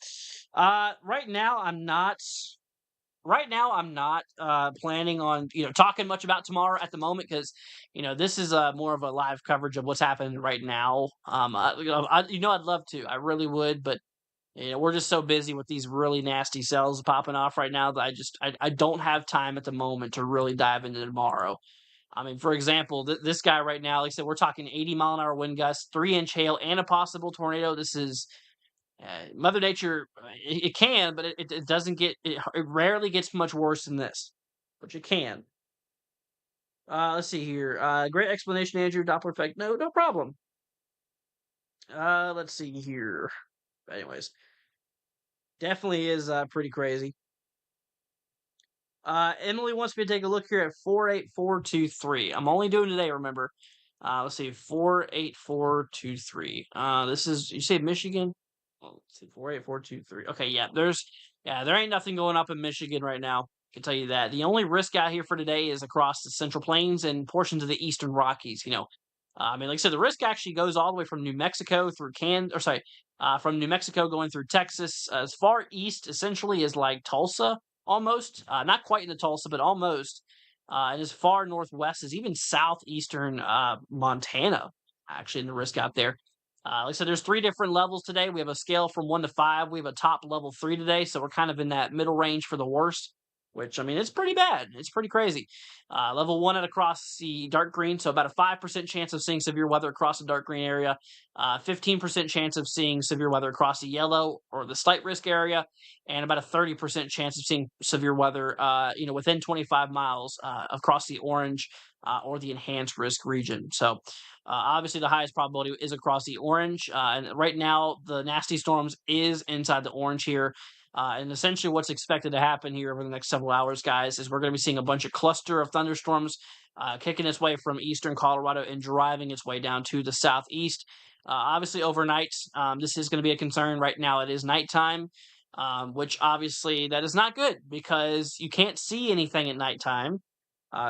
Right now I'm not. Right now I'm not planning on talking much about tomorrow at the moment because this is more of a live coverage of what's happening right now. I'd love to. I really would, but we're just so busy with these really nasty cells popping off right now that I don't have time at the moment to really dive into tomorrow. I mean, for example, this guy right now, like I said, we're talking 80-mile-an-hour wind gusts, 3-inch hail, and a possible tornado. This is Mother Nature. It can, but it doesn't get. It rarely gets much worse than this, but you can. Let's see here. Great explanation, Andrew. Doppler effect. No problem. Let's see here. Anyways, definitely is pretty crazy. Emily wants me to take a look here at 48423. I'm only doing today, remember. Let's see, 48423. This is, you say Michigan? Let's see, 48423. Okay, yeah, there ain't nothing going up in Michigan right now. I can tell you that. The only risk out here for today is across the Central Plains and portions of the Eastern Rockies. I mean, like I said, the risk actually goes all the way from New Mexico through from New Mexico going through Texas, as far east essentially as like Tulsa, almost. Not quite into Tulsa, but almost. And as far northwest as even southeastern Montana, actually, in the risk out there. Like I said, there's 3 different levels today. We have a scale from 1 to 5. We have a top level 3 today, so we're kind of in that middle range for the worst. which, I mean, it's pretty bad. It's pretty crazy. Level 1 at across the dark green, so about a 5% chance of seeing severe weather across the dark green area, 15% chance of seeing severe weather across the yellow or the slight risk area, and about a 30% chance of seeing severe weather, within 25 miles across the orange or the enhanced risk region. So, obviously, the highest probability is across the orange, and right now, the nasty storms is inside the orange here. And essentially, what's expected to happen here over the next several hours, guys, is we're going to be seeing a bunch of cluster of thunderstorms kicking its way from eastern Colorado and driving its way down to the southeast. Obviously, overnight, this is going to be a concern. Right now, it is nighttime, which obviously that is not good because you can't see anything at nighttime.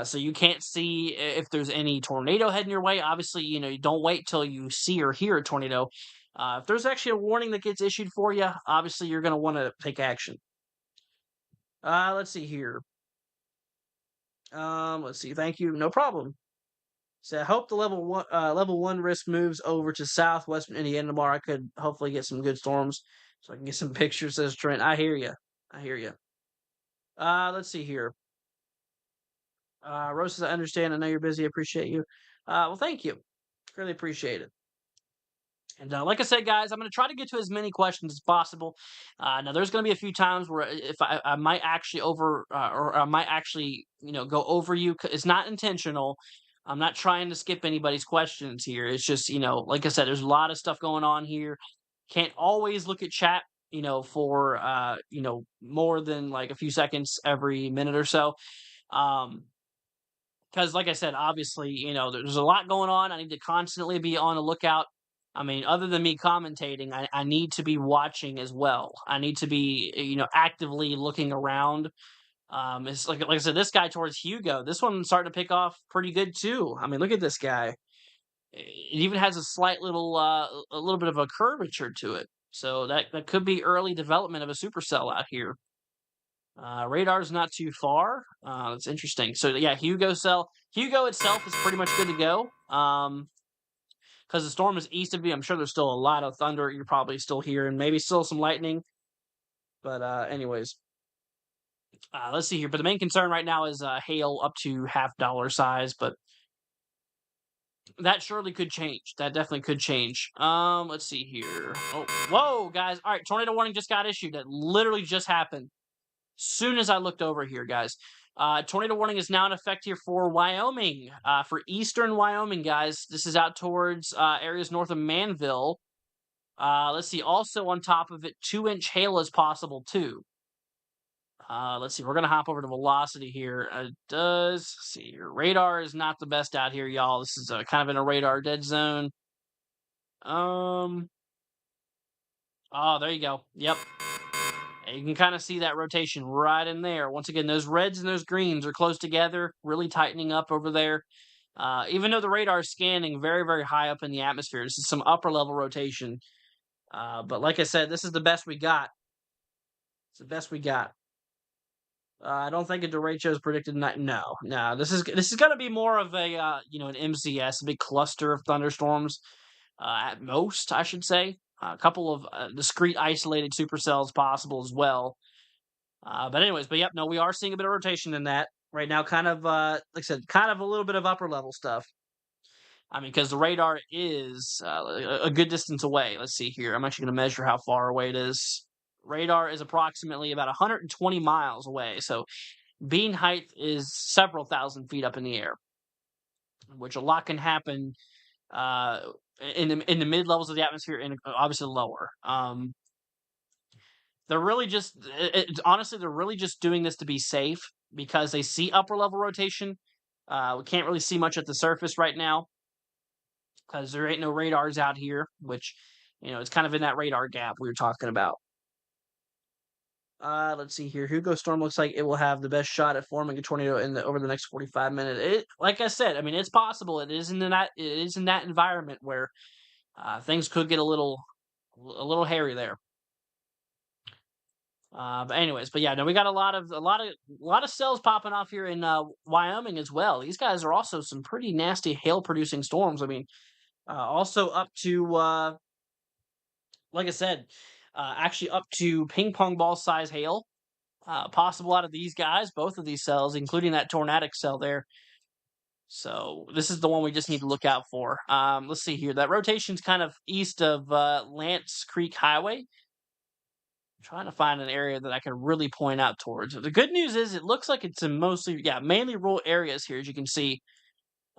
So you can't see if there's any tornado heading your way. Obviously, you don't wait till you see or hear a tornado. If there's actually a warning that gets issued for you, obviously you're going to want to take action. Let's see here. Let's see. Thank you. No problem. So I hope the level 1 risk moves over to southwestern Indiana tomorrow. I could hopefully get some good storms so I can get some pictures. Says Trent. I hear you. I hear you. Let's see here. Rose says, I understand. I know you're busy. I appreciate you. Well, thank you. Really appreciate it. And like I said, guys, I'm going to try to get to as many questions as possible. Now, there's going to be a few times where if I might actually or I might actually, go over you. It's not intentional. I'm not trying to skip anybody's questions here. It's just, like I said, there's a lot of stuff going on here. Can't always look at chat, for, more than like a few seconds every minute or so. Because, like I said, obviously, there's a lot going on. I need to constantly be on the lookout. I mean, other than me commentating, I need to be watching as well. I need to be, actively looking around. It's like I said, this guy towards Hugo, this one's starting to pick off pretty good too. I mean, look at this guy. It even has a slight a little bit of a curvature to it. So that could be early development of a supercell out here. Radar's not too far. That's interesting. So yeah, Hugo itself is pretty much good to go. Because the storm is east of you. I'm sure there's still a lot of thunder you're probably still hearing. Maybe still some lightning. But anyways. Let's see here. But the main concern right now is hail up to $half size. But that surely could change. That definitely could change. Let's see here. Oh, whoa, guys. All right, tornado warning just got issued. That literally just happened. Soon as I looked over here, guys. Tornado warning is now in effect here for Wyoming, for eastern Wyoming, guys. This is out towards areas north of Manville. Let's see. Also on top of it, 2-inch hail is possible too. Let's see. We're gonna hop over to velocity here. Let's see. Your radar is not the best out here, y'all. This is kind of in a radar dead zone. Oh, there you go. Yep. You can kind of see that rotation right in there. Once again, those reds and those greens are close together, really tightening up over there. Even though the radar is scanning very, very high up in the atmosphere, this is some upper level rotation. But like I said, this is the best we got. It's the best we got. I don't think a derecho is predicted. No. This is going to be more of a an MCS, a big cluster of thunderstorms. At most, I should say. A couple of discrete, isolated supercells possible as well. But anyways, yep, no, we are seeing a bit of rotation in that right now. Kind of, like I said, kind of a little bit of upper level stuff. I mean, because the radar is a good distance away. Let's see here. I'm actually going to measure how far away it is. Radar is approximately about 120 miles away. So beam height is several thousand feet up in the air, which a lot can happen in the mid levels of the atmosphere and obviously lower. They're really just honestly they're really just doing this to be safe because they see upper level rotation. We can't really see much at the surface right now because there ain't no radars out here, which it's kind of in that radar gap we were talking about. Let's see here. Hugo Storm looks like it will have the best shot at forming a tornado over the next 45 minutes. Like I said, I mean, it's possible. It is in that environment where things could get a little hairy there. But anyways, yeah, no, we got a lot of cells popping off here in Wyoming as well. These guys are also some pretty nasty hail producing storms. I mean, also up to like I said, actually up to ping pong ball size hail. possible out of these guys, both of these cells, including that tornadic cell there. So this is the one we just need to look out for. Let's see here. That rotation's kind of east of Lance Creek Highway. I'm trying to find an area that I can really point out towards. The good news is it looks like it's in mostly, mainly rural areas here, as you can see.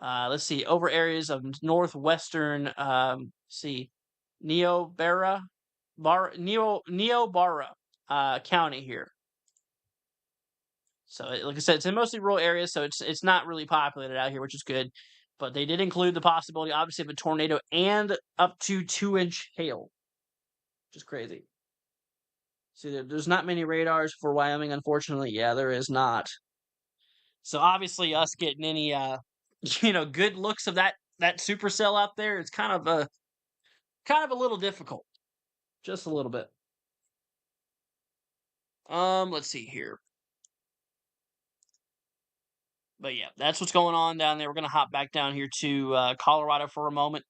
Let's see, over areas of northwestern, see, Neobara, Neobara County here. So, like I said, it's in mostly rural areas, so it's not really populated out here, which is good. But they did include the possibility, obviously, of a tornado and up to 2-inch hail, which is crazy. See, there's not many radars for Wyoming, unfortunately. Yeah, there is not. So obviously, us getting any good looks of that supercell out there, it's kind of a little difficult, just a little bit. Let's see here. But yeah, that's what's going on down there. We're gonna hop back down here to Colorado for a moment.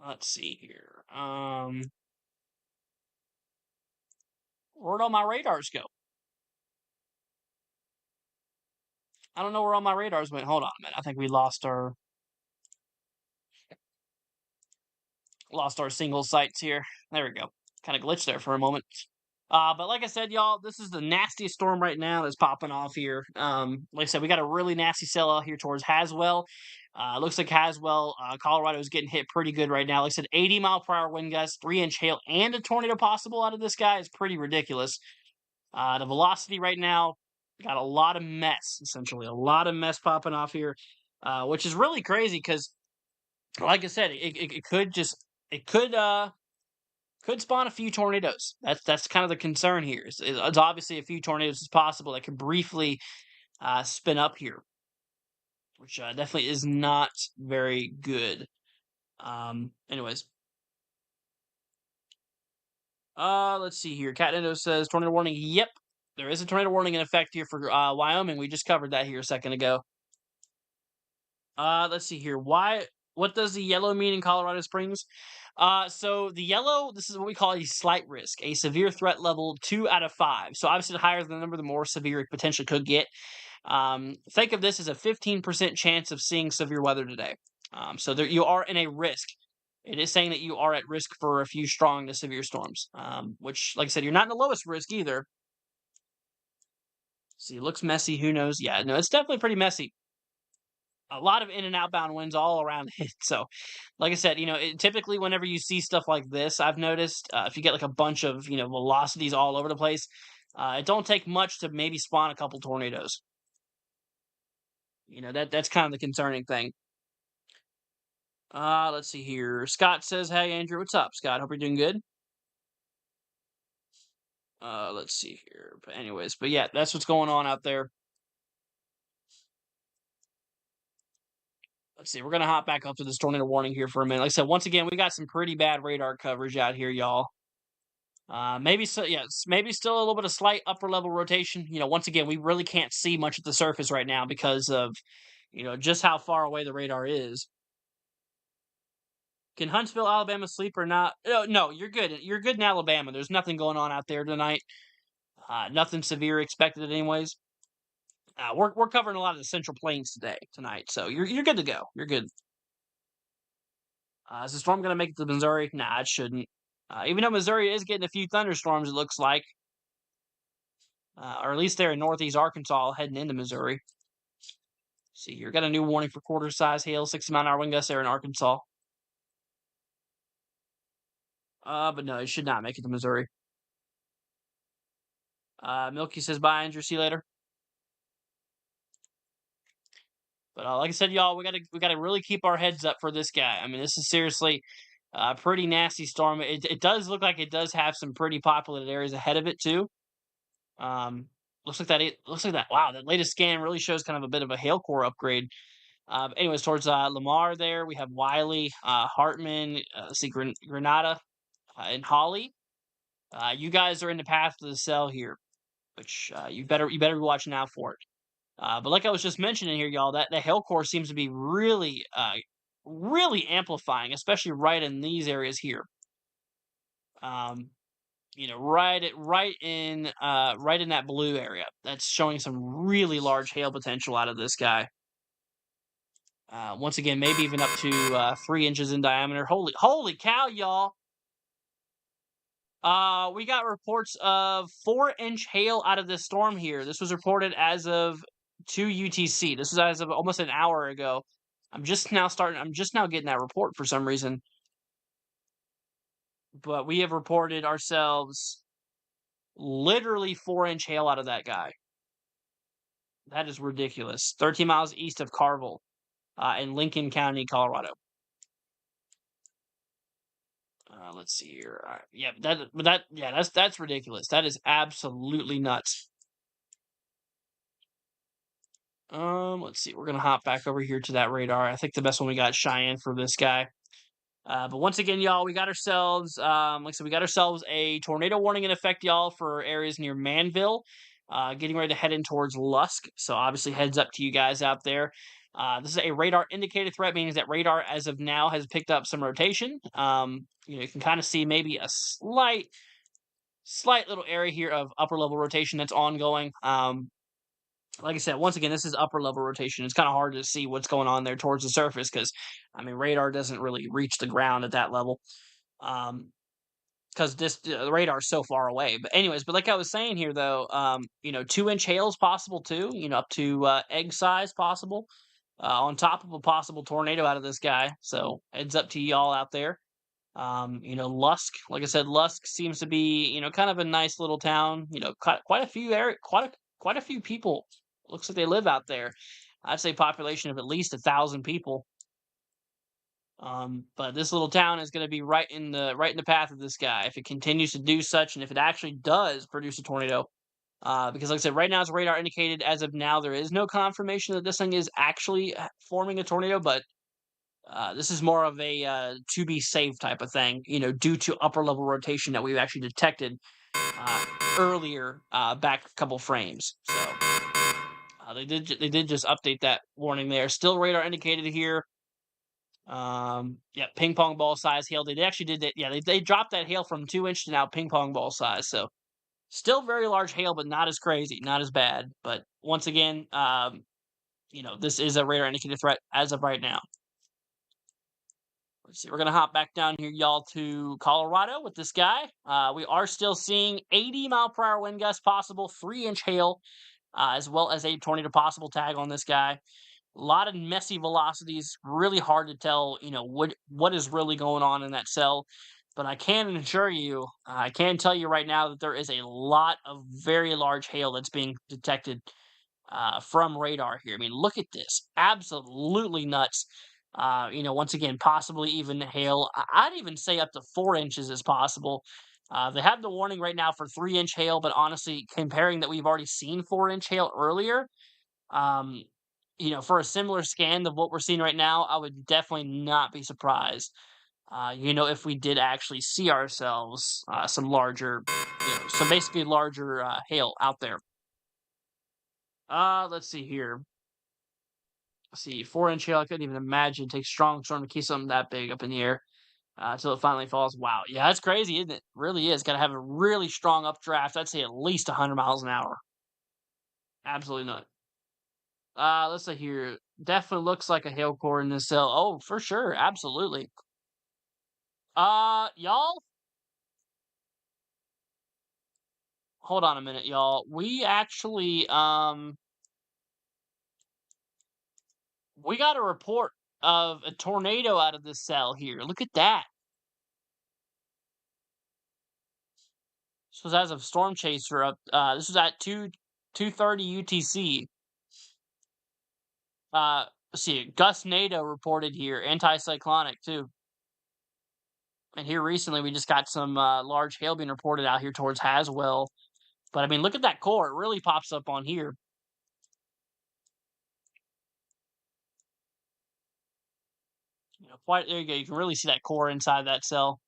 Let's see here. Where'd all my radars go? I don't know where all my radars went. Hold on a minute. I think we lost our single sights here. There we go. Kind of glitched there for a moment. But like I said, y'all, this is the nastiest storm right now that's popping off here. Like I said, we got a really nasty cell out here towards Haswell. Looks like Haswell, Colorado is getting hit pretty good right now. Like I said, 80-mile-per-hour wind gusts, 3-inch hail, and a tornado possible out of this guy is pretty ridiculous. The velocity right now got a lot of mess, essentially. A lot of mess popping off here, which is really crazy because, like I said, it could spawn a few tornadoes. That's kind of the concern here. It's obviously a few tornadoes is possible that could briefly spin up here, which definitely is not very good. Anyways. Let's see here. Cat Nintendo says tornado warning. Yep, there is a tornado warning in effect here for Wyoming. We just covered that here a second ago. Let's see here. What does the yellow mean in Colorado Springs? So the yellow, this is what we call a slight risk, a severe threat level 2 out of 5. So obviously the higher the number, the more severe it potentially could get. Think of this as a 15% chance of seeing severe weather today. So there, you are in a risk. It is saying that you are at risk for a few strong to severe storms, which, like I said, you're not in the lowest risk either. See, it looks messy. Who knows? Yeah, no, it's definitely pretty messy. A lot of in and outbound winds all around it. So, like I said, typically whenever you see stuff like this, I've noticed if you get like a bunch of velocities all over the place, it don't take much to maybe spawn a couple tornadoes. That's kind of the concerning thing. Let's see here. Scott says, "Hey Andrew, what's up, Scott? Hope you're doing good." Let's see here. But anyways, yeah, that's what's going on out there. Let's see. We're gonna hop back up to this tornado warning here for a minute. Like I said, once again, we got some pretty bad radar coverage out here, y'all. Maybe so. Yeah, maybe still a little bit of slight upper level rotation. Once again, we really can't see much at the surface right now because of just how far away the radar is. Can Huntsville, Alabama sleep or not? No, you're good. You're good in Alabama. There's nothing going on out there tonight. Nothing severe expected, anyways. We're covering a lot of the Central Plains tonight, so you're good to go. You're good. Is the storm going to make it to Missouri? Nah, it shouldn't. Even though Missouri is getting a few thunderstorms, it looks like, or at least they're in northeast Arkansas, heading into Missouri. See, you've got a new warning for quarter-size hail, 60-mile-an-hour wind gusts there in Arkansas. But no, it should not make it to Missouri. Milky says, "Bye, Andrew. See you later." But like I said, y'all, we gotta really keep our heads up for this guy. I mean, this is seriously a pretty nasty storm. It does look like it does have some pretty populated areas ahead of it too. Looks like that. Looks like that. Wow, that latest scan really shows kind of a bit of a hail core upgrade. Anyways, towards Lamar there, we have Wiley, Hartman, see Granada, and Holly. You guys are in the path to the cell here, which you better be watching out for it. But like I was just mentioning here, y'all, that the hail core seems to be really, really amplifying, especially right in these areas here. right in that blue area. That's showing some really large hail potential out of this guy. Once again, maybe even up to 3 inches in diameter. Holy cow, y'all! We got reports of 4-inch hail out of this storm here. This was reported as of 2 UTC. This is as of almost an hour ago. I'm just now getting that report for some reason. But we have reported ourselves literally 4-inch hail out of that guy. That is ridiculous. 13 miles east of Carville, in Lincoln County, Colorado. Let's see here. Yeah, that's ridiculous. That is absolutely nuts. Let's see. We're gonna hop back over here to that radar. I think the best one we got is Cheyenne for this guy. But once again, y'all, we got ourselves, like I said, we got ourselves a tornado warning in effect, y'all, for areas near Manville, getting ready to head in towards Lusk. So obviously, heads up to you guys out there. This is a radar indicated threat, meaning that radar, as of now, has picked up some rotation. You can kind of see maybe a slight little area here of upper level rotation that's ongoing. Like I said, once again, this is upper level rotation. It's kind of hard to see what's going on there towards the surface because, I mean, radar doesn't really reach the ground at that level. Because the radar is so far away. But anyways, like I was saying here, though, 2-inch hail is possible too. Up to egg size possible. On top of a possible tornado out of this guy. So heads up to y'all out there. Lusk, like I said, Lusk seems to be, kind of a nice little town. Quite a few people. Looks like they live out there. I'd say population of at least 1,000 people. But this little town is going to be right in the path of this guy if it continues to do such, and if it actually does produce a tornado. Because, like I said, right now it's radar indicated. As of now, there is no confirmation that this thing is actually forming a tornado, but this is more of a to be safe type of thing, due to upper level rotation that we've actually detected earlier, back a couple frames. So they did just update that warning there. Still radar indicated here. Yeah, ping pong ball size hail. They actually did that. Yeah, they dropped that hail from 2-inch to now ping pong ball size. So still very large hail, but not as crazy, not as bad. But once again, this is a radar indicated threat as of right now. Let's see. We're gonna hop back down here, y'all, to Colorado with this guy. We are still seeing 80-mile-per-hour wind gusts possible, 3-inch hail, as well as a tornado possible tag on this guy. A lot of messy velocities. Really hard to tell, what is really going on in that cell. But I can assure you, I can tell you right now that there is a lot of very large hail that's being detected from radar here. I mean, look at this. Absolutely nuts. Once again, possibly even hail. I'd even say up to 4 inches is possible. They have the warning right now for 3-inch hail, but honestly, comparing that we've already seen 4-inch hail earlier, um, for a similar scan of what we're seeing right now, I would definitely not be surprised. If we did actually see ourselves some larger, some basically larger hail out there. Let's see here. Let's see, 4-inch hail. I couldn't even imagine it takes strong storm to keep something that big up in the air until it finally falls. Wow, yeah, that's crazy, isn't it? Really is. Got to have a really strong updraft. I'd say at least 100 miles an hour. Absolutely not. Let's see here. Definitely looks like a hail core in this cell. Oh, for sure, absolutely. Y'all, hold on a minute, y'all. We actually we got a report of a tornado out of this cell here. Look at that. This was as of Storm Chaser up. This was at 2:30 UTC. Let's see. Gus NATO reported here, anticyclonic too. And here recently, we just got some large hail being reported out here towards Haswell. But I mean, look at that core. It really pops up on here. Quite there you go. You can really see that core inside that cell.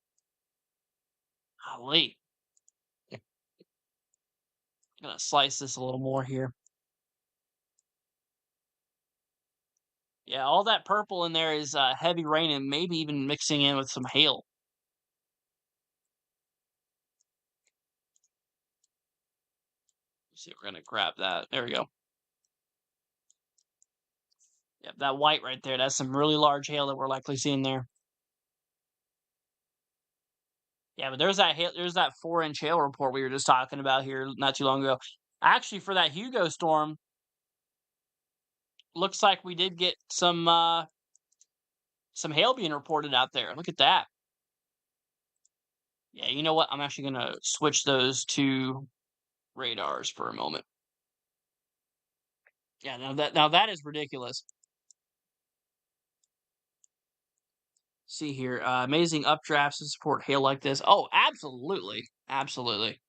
Golly. Gonna slice this a little more here. Yeah, all that purple in there is heavy rain and maybe even mixing in with some hail. Let's see, we're gonna grab that. There we go. Yep, that white right there. That's some really large hail that we're likely seeing there. Yeah, but there's that hail, there's that 4-inch hail report we were just talking about here not too long ago. Actually, for that Hugo storm, looks like we did get some hail being reported out there. Look at that. Yeah, you know what? I'm actually gonna switch those to radars for a moment. Yeah, now that is ridiculous. See here, amazing updrafts to support hail like this. Oh, absolutely, absolutely.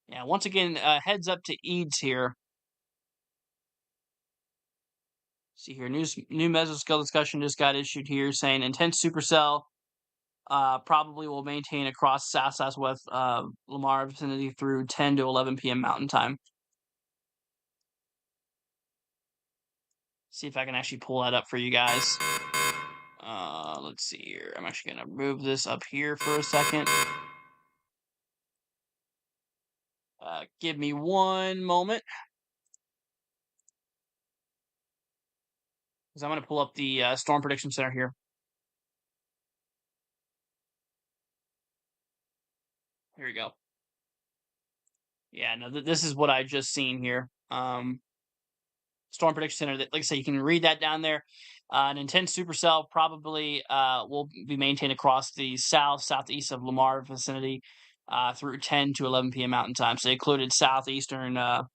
Yeah, once again, heads up to Eads here. See here, new mesoscale discussion just got issued here saying intense supercell probably will maintain across southwest Lamar vicinity through 10 to 11 p.m. Mountain Time. See if I can actually pull that up for you guys. Let's see here. I'm actually gonna move this up here for a second. Give me one moment, because I'm gonna pull up the Storm Prediction Center here. Here we go. Yeah, no, this is what I just seen here. Storm Prediction Center. That, like I said, you can read that down there. An intense supercell probably will be maintained across the southeast of Lamar vicinity through 10 to 11 p.m. Mountain Time. So they included southeastern, like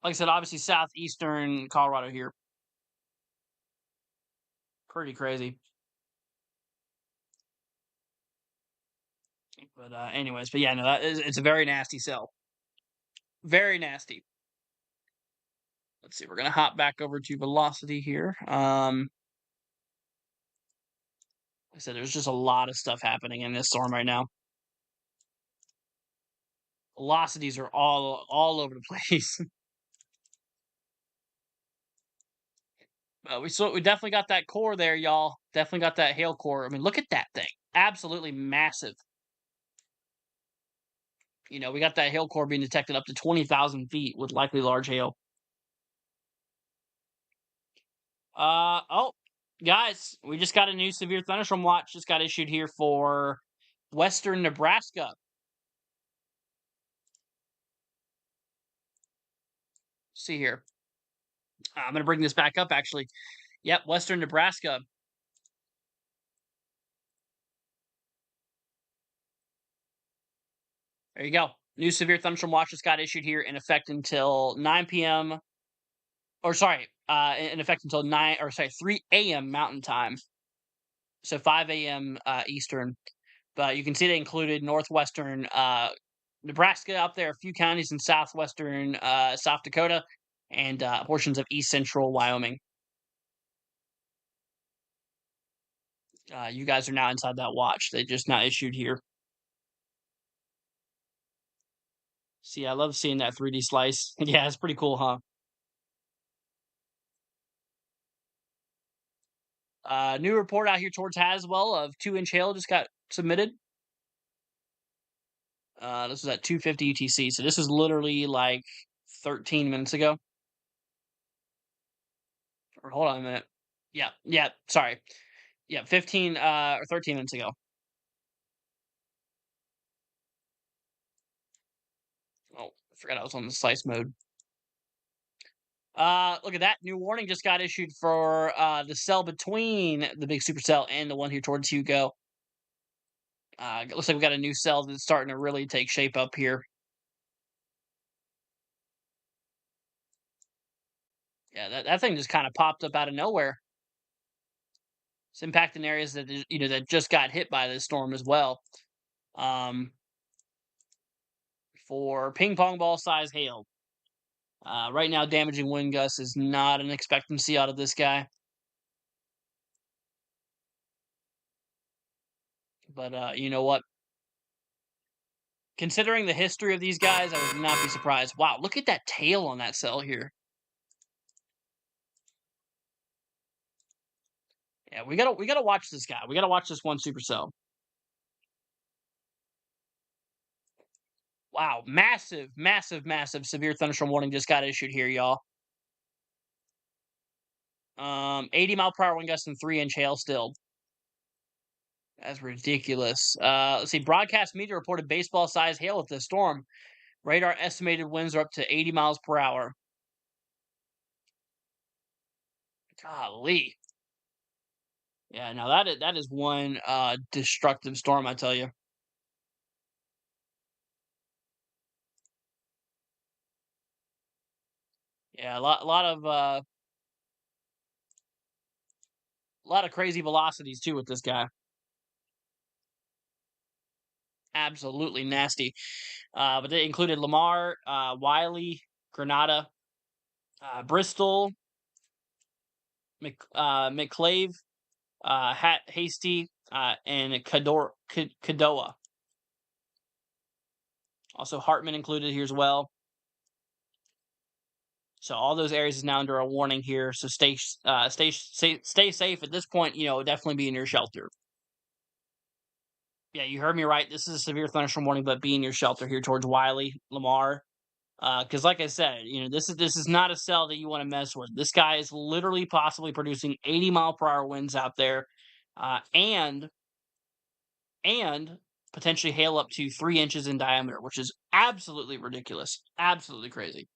I said, obviously southeastern Colorado here. Pretty crazy. But anyways, but yeah, no, it's a very nasty cell. Very nasty. Let's see. We're gonna hop back over to velocity here. Like I said, there's just a lot of stuff happening in this storm right now. Velocities are all over the place. We definitely got that core there, y'all. Definitely got that hail core. I mean, look at that thing. Absolutely massive. You know, we got that hail core being detected up to 20,000 feet with likely large hail. Oh, guys, we just got a new severe thunderstorm watch just got issued here for western Nebraska. See here. I'm going to bring this back up, actually. Yep, western Nebraska. There you go. New severe thunderstorm watch just got issued here in effect until 9 p.m. Or sorry, in effect until 3 a.m. Mountain Time. So 5 a.m. Eastern. But you can see they included northwestern Nebraska up there, a few counties in southwestern South Dakota, and portions of east central Wyoming. You guys are now inside that watch. They just not issued here. See, I love seeing that 3D slice. Yeah, it's pretty cool, huh? New report out here towards Haswell of 2-inch hail just got submitted. This was at 2:50 UTC, so this is literally like 13 minutes ago. Or hold on a minute. Yeah, sorry. Yeah, 15 or 13 minutes ago. Oh, I forgot I was on the slice mode. Look at that. New warning just got issued for the cell between the big supercell and the one here towards Hugo. It looks like we got a new cell that's starting to really take shape up here. Yeah, that thing just kind of popped up out of nowhere. It's impacting areas that that just got hit by this storm as well. Um, for ping pong ball size hail. Right now, damaging wind gusts is not an expectancy out of this guy. But you know what? Considering the history of these guys, I would not be surprised. Wow, look at that tail on that cell here. Yeah, we gotta watch this guy. We gotta watch this one supercell. Wow, massive, massive, massive severe thunderstorm warning just got issued here, y'all. 80-mile-per-hour wind gusts and 3-inch hail still. That's ridiculous. Let's see. Broadcast media reported baseball-sized hail with the storm. Radar estimated winds are up to 80 miles per hour. Golly. Yeah, now that is one destructive storm, I tell you. Yeah, a lot of crazy velocities too with this guy. Absolutely nasty. But they included Lamar, Wiley, Granada, Bristol, McClave, Hasty, and Kadoa. Also, Hartman included here as well. So all those areas is now under a warning here. So stay safe at this point. Definitely be in your shelter. Yeah, you heard me right. This is a severe thunderstorm warning, but be in your shelter here towards Wiley, Lamar. Because, like I said, this is not a cell that you want to mess with. This guy is literally possibly producing 80-mile-per-hour winds out there, and potentially hail up to 3 inches in diameter, which is absolutely ridiculous, absolutely crazy.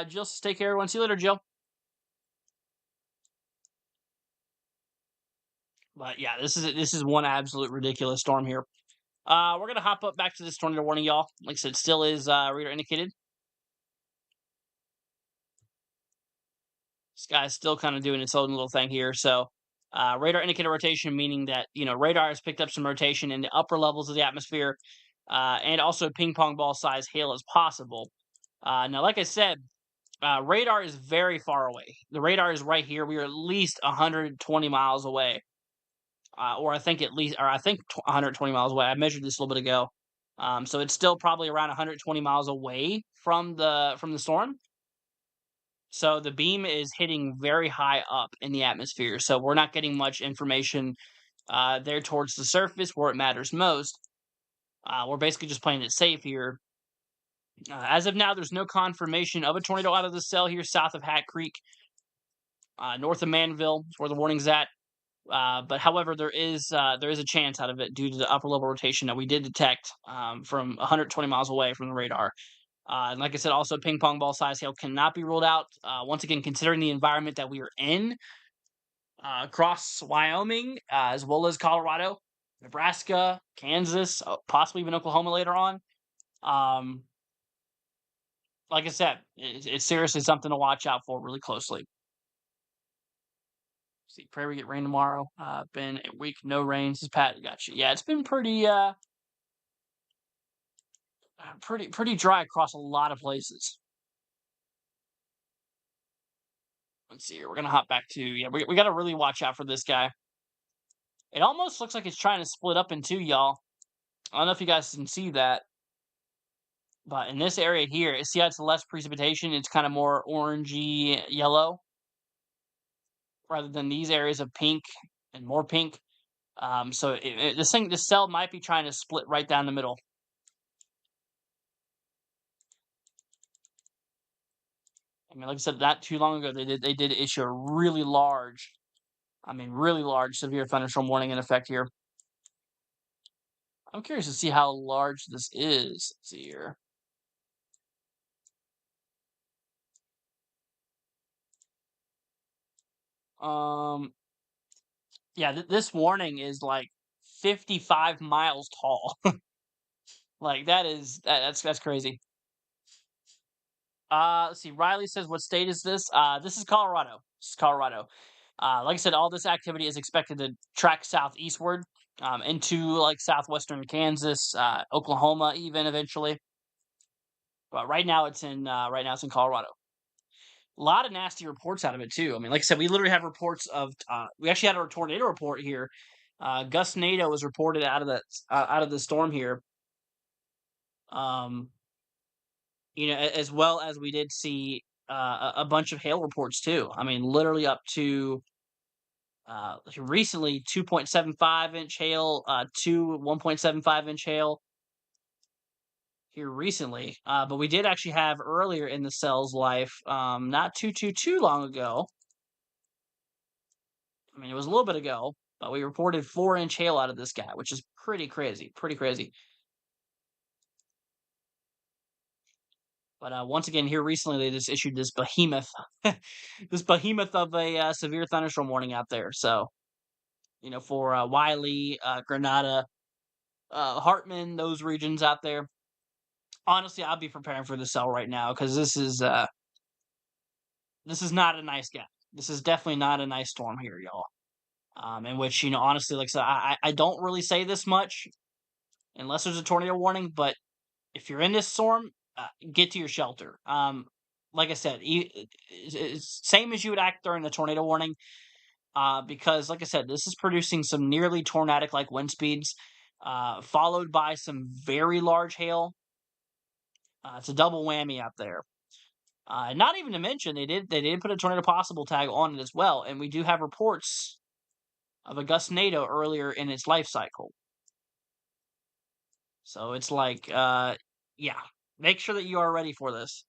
Jill, take care, everyone. See you later, Jill. But yeah, this is one absolute ridiculous storm here. We're gonna hop up back to this tornado warning, y'all. Like I said, still is radar indicated. This guy's still kind of doing its own little thing here. So, radar indicator rotation, meaning that radar has picked up some rotation in the upper levels of the atmosphere, and also ping pong ball size hail is possible. Now, like I said, radar is very far away. The radar is right here. We are at least 120 miles away, or I think 120 miles away. I measured this a little bit ago, so it's still probably around 120 miles away from the storm. So the beam is hitting very high up in the atmosphere. So we're not getting much information there towards the surface where it matters most. We're basically just playing it safe here. As of now, there's no confirmation of a tornado out of the cell here south of Hat Creek, north of Manville, is where the warning's at. But however, there is a chance out of it due to the upper level rotation that we did detect from 120 miles away from the radar. And like I said, also ping pong ball size hail cannot be ruled out. Once again, considering the environment that we are in across Wyoming, as well as Colorado, Nebraska, Kansas, possibly even Oklahoma later on. Like I said, it's seriously something to watch out for really closely. See, pray we get rain tomorrow. Been a week, no rain. This is Pat. Got you. Yeah, it's been pretty dry across a lot of places. Let's see here. We're gonna hop back to we got to really watch out for this guy. It almost looks like it's trying to split up in two, y'all. I don't know if you guys can see that, but in this area here, see how it's less precipitation. It's kind of more orangey yellow, rather than these areas of pink and more pink. So this cell might be trying to split right down the middle. I mean, like I said, not too long ago, they did issue a really large severe thunderstorm warning in effect here. I'm curious to see how large this is. Let's see here. Yeah, this warning is like 55 miles tall. Like that's crazy. Let's see. Riley says, "What state is this?" This is Colorado. This is Colorado. Like I said, all this activity is expected to track southeastward, into like southwestern Kansas, Oklahoma, even eventually. But right now it's in Colorado. A lot of nasty reports out of it too. I mean, like I said, we literally have reports of. We actually had a tornado report here. Gus NATO was reported out of the storm here. Um, as well as we did see a bunch of hail reports too. I mean, literally up to Recently 2.75-inch hail, 1.75-inch hail here recently. But we did actually have earlier in the cell's life, not too long ago. I mean, it was a little bit ago, but we reported 4-inch hail out of this guy, which is pretty crazy, pretty crazy. But once again, here recently, they just issued this behemoth, this behemoth of a severe thunderstorm warning out there. So, for Wiley, Granada, Hartman, those regions out there. Honestly, I'll be preparing for the cell right now because this is not a nice guy. This is definitely not a nice storm here, y'all. In which, honestly, like I said, I don't really say this much unless there's a tornado warning, but if you're in this storm, get to your shelter. Like I said, it's same as you would act during the tornado warning, because, like I said, this is producing some nearly tornadic-like wind speeds, followed by some very large hail. It's a double whammy out there. Not even to mention, they did put a tornado possible tag on it as well, and we do have reports of a gustnado earlier in its life cycle. So it's like, yeah, make sure that you are ready for this.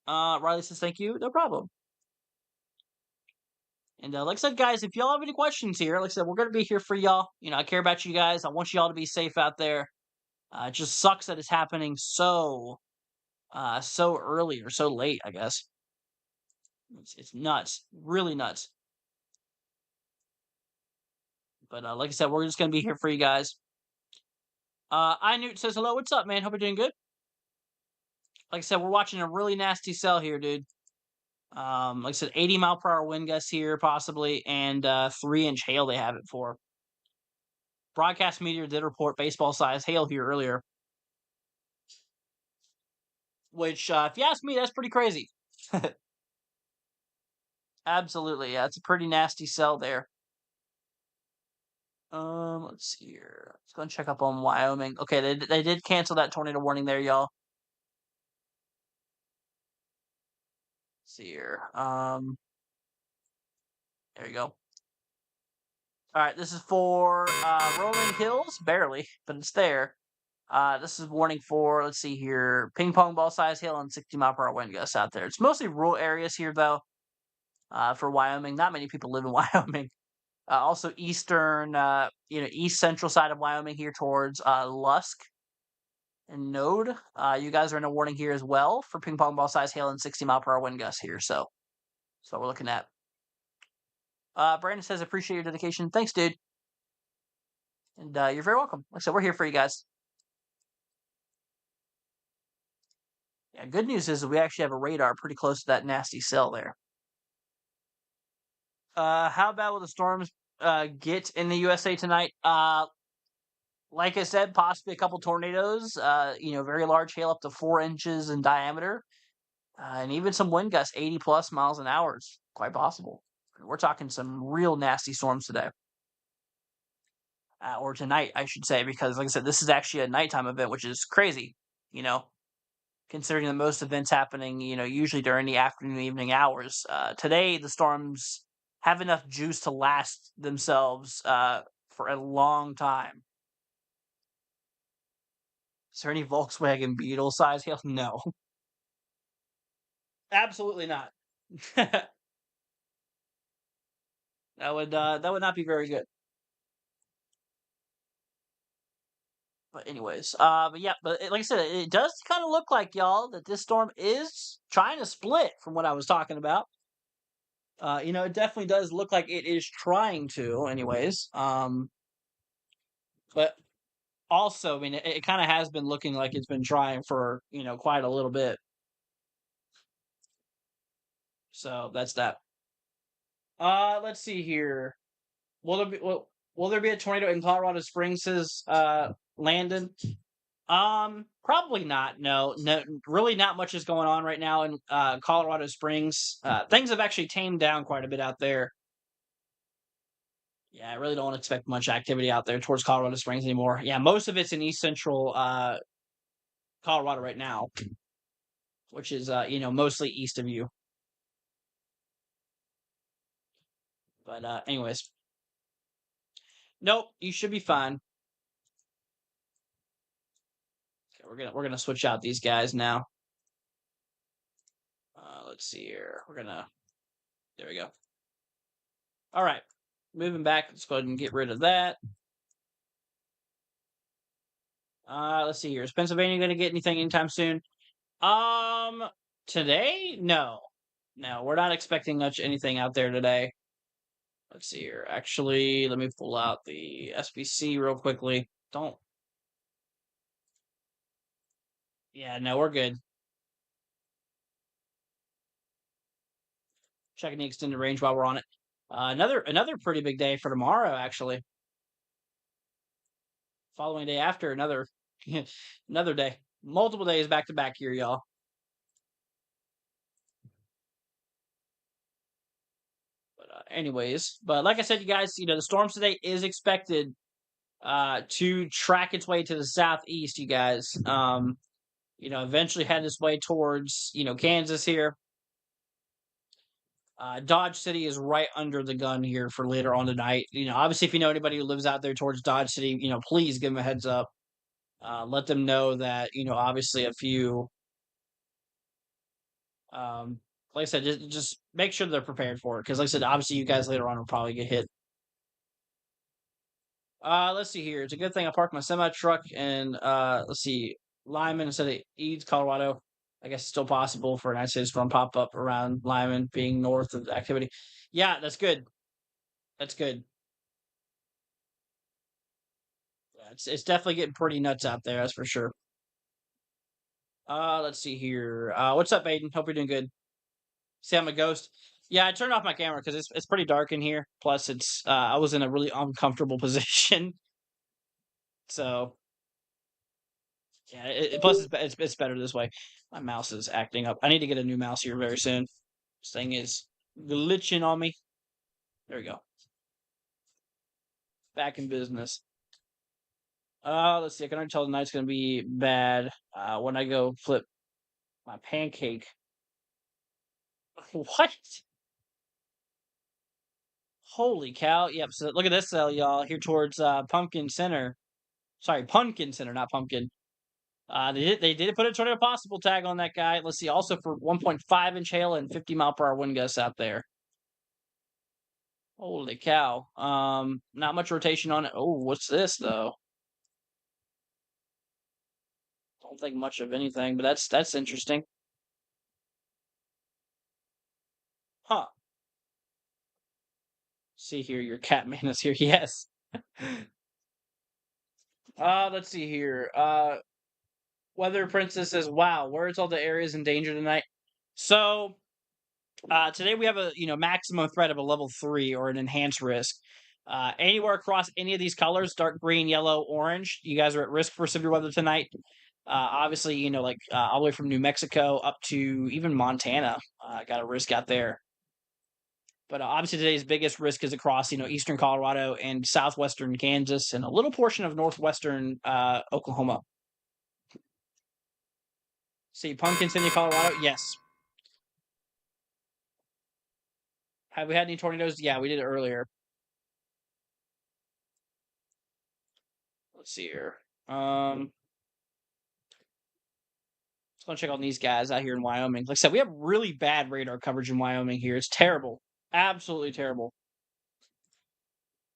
Riley says thank you, no problem. And like I said, guys, if y'all have any questions here, like I said, we're gonna be here for y'all. I care about you guys. I want y'all to be safe out there. It just sucks that it's happening so early or so late. I guess it's nuts, really nuts. But like I said, we're just gonna be here for you guys. iNewt says hello. What's up, man? Hope you're doing good. Like I said, we're watching a really nasty cell here, dude. Like I said, 80-mile-per-hour wind gusts here, possibly, and 3-inch hail they have it for. Broadcast media did report baseball-sized hail here earlier. Which, if you ask me, that's pretty crazy. Absolutely, yeah, it's a pretty nasty cell there. Let's see here. Let's go and check up on Wyoming. Okay, they did cancel that tornado warning there, y'all. Let's see here. There you go. All right, this is for Rolling Hills, barely, but it's there. This is warning for, let's see here, ping pong ball size hail and 60-mile-per-hour wind gusts out there. It's mostly rural areas here, though, for Wyoming. Not many people live in Wyoming. Also, eastern, east central side of Wyoming here towards Lusk and Node. You guys are in a warning here as well for ping pong ball size hail and 60-mile-per-hour wind gusts here. So we're looking at. Brandon says, appreciate your dedication. Thanks, dude. And you're very welcome. Like I said, we're here for you guys. Yeah, good news is we actually have a radar pretty close to that nasty cell there. How bad will the storms get in the USA tonight? Like I said, possibly a couple tornadoes. Very large hail up to 4 inches in diameter, and even some wind gusts 80+ miles an hour. It's quite possible. We're talking some real nasty storms today. Or tonight, I should say, because like I said, this is actually a nighttime event, which is crazy, considering that most events happening, usually during the afternoon, evening hours. Today, the storms have enough juice to last themselves for a long time. Is there any Volkswagen Beetle size hail? No. Absolutely not. That would not be very good. But anyways, but like I said, it does kind of look like, y'all, that this storm is trying to split from what I was talking about. It definitely does look like it is trying to, anyways. But also, I mean, it kind of has been looking like it's been trying for, quite a little bit. So that's that. Let's see here. Will there be a tornado in Colorado Springs? Says Landon. Probably not. No, really not much is going on right now in Colorado Springs. Things have actually tamed down quite a bit out there. Yeah, I really don't expect much activity out there towards Colorado Springs anymore. Yeah, most of it's in east central Colorado right now, which is mostly east of you. But anyways, nope, you should be fine. Okay, we're gonna switch out these guys now. Let's see here. There we go. All right, moving back. Let's go ahead and get rid of that. Let's see here. Is Pennsylvania going to get anything anytime soon? Um, Today? No, no, we're not expecting much anything out there today. Let's see here. Actually, let me pull out the SBC real quickly. Don't. Yeah, no, we're good. Checking the extended range while we're on it. Another pretty big day for tomorrow, actually. Following day after another another day. Multiple days back to back here, y'all. But anyways, but like I said, you guys, the storms today is expected to track its way to the southeast, you guys. Eventually head its way towards, Kansas here. Dodge City is right under the gun here for later on tonight. Obviously, if you know anybody who lives out there towards Dodge City, please give them a heads up. Let them know that, obviously, a few, like I said, just make sure they're prepared for it. Because, like I said, obviously, you guys later on will probably get hit. Let's see here. It's a good thing I parked my semi truck in, let's see, Lyman instead of Eads, Colorado. I guess it's still possible for an ice storm pop up around Lyman, being north of the activity. Yeah, that's good. That's good. Yeah, it's definitely getting pretty nuts out there. That's for sure. Let's see here. What's up, Aiden? Hope you're doing good. See, I'm a ghost. Yeah, I turned off my camera because it's pretty dark in here. Plus, it's I was in a really uncomfortable position, so yeah. Plus, it's better this way. My mouse is acting up. I need to get a new mouse here very soon. This thing is glitching on me. There we go. Back in business. Let's see. I can already tell the night's gonna be bad. When I go flip my pancake. What? Holy cow! Yep. So look at this cell, y'all. Here towards Pumpkin Center. Sorry, Pumpkin Center, not Pumpkin. They did put a tornado possible tag on that guy. Let's see. Also for 1.5-inch hail and 50-mile-per-hour wind gusts out there. Holy cow. Not much rotation on it. Oh, what's this though? Don't think much of anything, but that's interesting. Huh. See here, your Catman is here. Yes. Let's see here. Weather Princess says, "Wow, where's all the areas in danger tonight?" So, today we have a maximum threat of a level 3 or an enhanced risk. Anywhere across any of these colors, dark green, yellow, orange, you guys are at risk for severe weather tonight. Obviously, like all the way from New Mexico up to even Montana, got a risk out there. But obviously, today's biggest risk is across eastern Colorado and southwestern Kansas and a little portion of northwestern Oklahoma. See, Pumpkin City, Colorado. Yes. Have we had any tornadoes? Yeah, we did it earlier. Let's see here. Let's go check on these guys out here in Wyoming. Like I said, we have really bad radar coverage in Wyoming here. It's terrible. Absolutely terrible.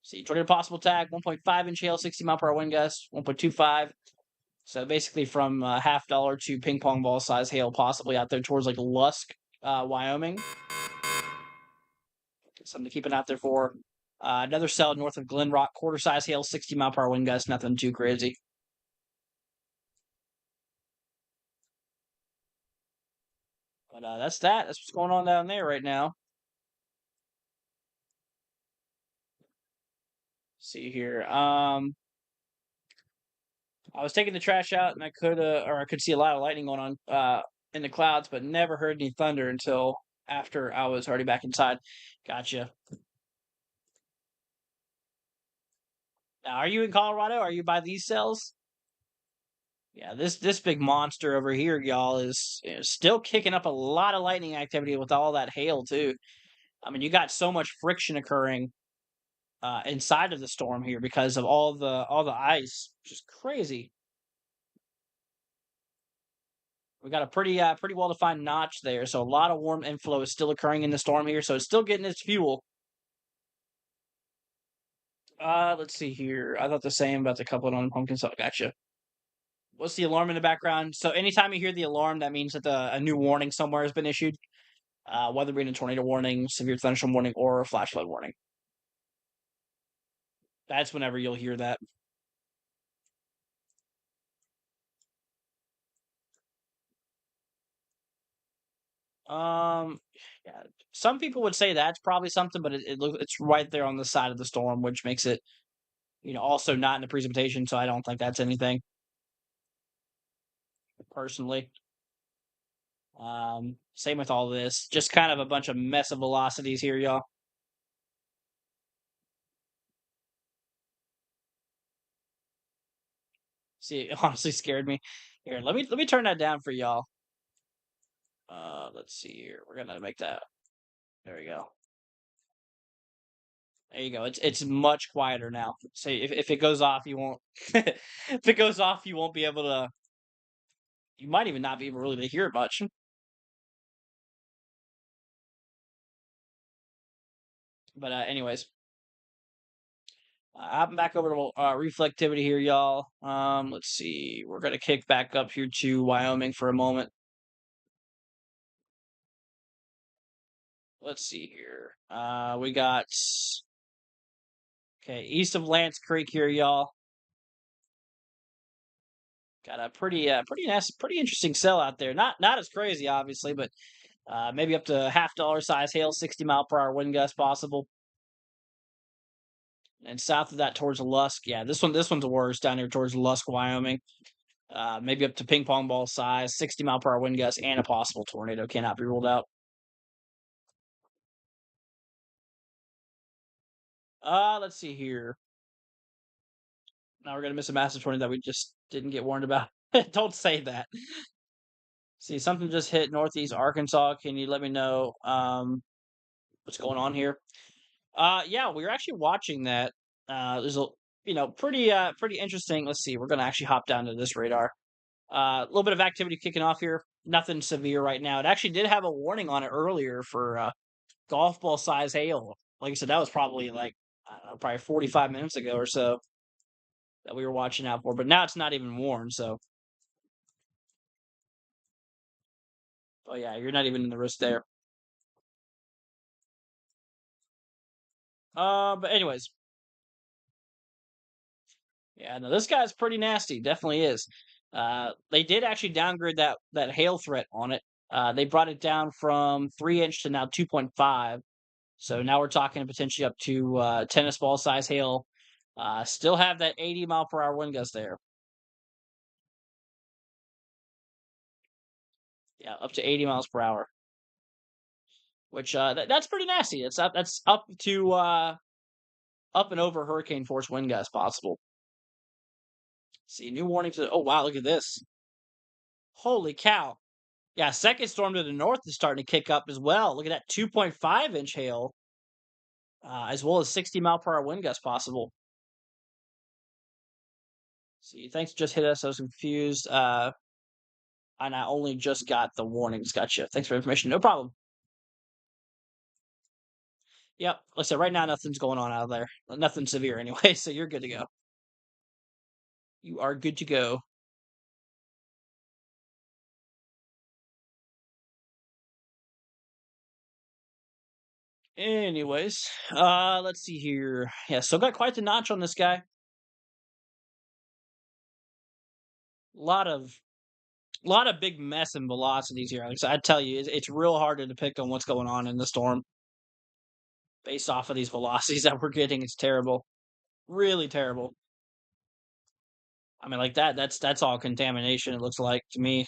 See, tornado possible tag, 1.5-inch hail, 60-mile-per-hour wind gust, 1.25. So basically from $50 to ping pong ball size hail possibly out there towards like Lusk, Wyoming. Something to keep an eye out there for. Another cell north of Glen Rock, quarter size hail, 60-mile-per-hour wind gust, nothing too crazy. But that's that. That's what's going on down there right now. See here. I was taking the trash out, and I could see a lot of lightning going on in the clouds, but never heard any thunder until after I was already back inside. Gotcha. Now, are you in Colorado? Are you by these cells? Yeah, this big monster over here, y'all, is still kicking up a lot of lightning activity with all that hail too. I mean, you got so much friction occurring inside of the storm here because of all the ice, which is crazy. We got a pretty well defined notch there, so a lot of warm inflow is still occurring in the storm here, so it's still getting its fuel. Let's see here. I thought the same about the couplet on pumpkin. So gotcha. What's the alarm in the background? So anytime you hear the alarm, that means that a new warning somewhere has been issued. Whether it be a tornado warning, severe thunderstorm warning, or a flash flood warning. That's whenever you'll hear that. Um, yeah, some people would say that's probably something, but it's right there on the side of the storm, which makes it, also not in the precipitation. So I don't think that's anything personally. Same with all this, just kind of a bunch of mess of velocities here, y'all. See, it honestly scared me. Here, let me turn that down for y'all. Let's see here. We're gonna make that. There we go. There you go. It's much quieter now. So if it goes off, you won't. If it goes off, you won't be able to. You might even not be able really to hear it much. But anyways, I'm back over to reflectivity here, y'all. Let's see. We're gonna kick back up here to Wyoming for a moment. Let's see here. We got okay east of Lance Creek here, y'all. Got a pretty nice, pretty interesting cell out there. Not as crazy, obviously, but maybe up to $half size hail, 60 mile per hour wind gust possible. And south of that towards Lusk, yeah, this one's worse down here towards Lusk, Wyoming. Maybe up to ping pong ball size, 60 mile per hour wind gust, and a possible tornado cannot be ruled out. Let's see here. Now we're gonna miss a massive tornado that we just didn't get warned about. Don't say that. See, something just hit northeast Arkansas. Can you let me know what's going on here? Yeah, we were actually watching that. There's a pretty interesting. Let's see. We're gonna actually hop down to this radar. A little bit of activity kicking off here. Nothing severe right now. It actually did have a warning on it earlier for golf ball size hail. Like I said, that was probably like I don't know, probably 45 minutes ago or so that we were watching out for. But now it's not even warned. So, oh yeah, you're not even in the risk there. But anyways, yeah, no, this guy's pretty nasty. Definitely is. They did actually downgrade that hail threat on it. They brought it down from 3 inch to now 2.5. So now we're talking potentially up to tennis ball size hail. Still have that 80 mile per hour wind gust there. Yeah, up to 80 miles per hour. Which that's pretty nasty. That's up to up and over hurricane force wind gusts possible. See, new warning to oh wow, look at this. Holy cow. Yeah, second storm to the north is starting to kick up as well. Look at that 2.5 inch hail, as well as 60 mile per hour wind gusts possible. See, thanks just hit us. I was confused. And I only just got the warnings. Gotcha. Thanks for the information. No problem. Yep. Like I said, right now nothing's going on out there. Nothing severe anyway, so you're good to go. You are good to go. Anyways, let's see here. Yeah, still got quite the notch on this guy. A lot of big mess and velocities here. Like I tell you, it's real hard to depict on what's going on in the storm based off of these velocities that we're getting. It's terrible, really terrible. I mean, like that's all contamination. It looks like to me.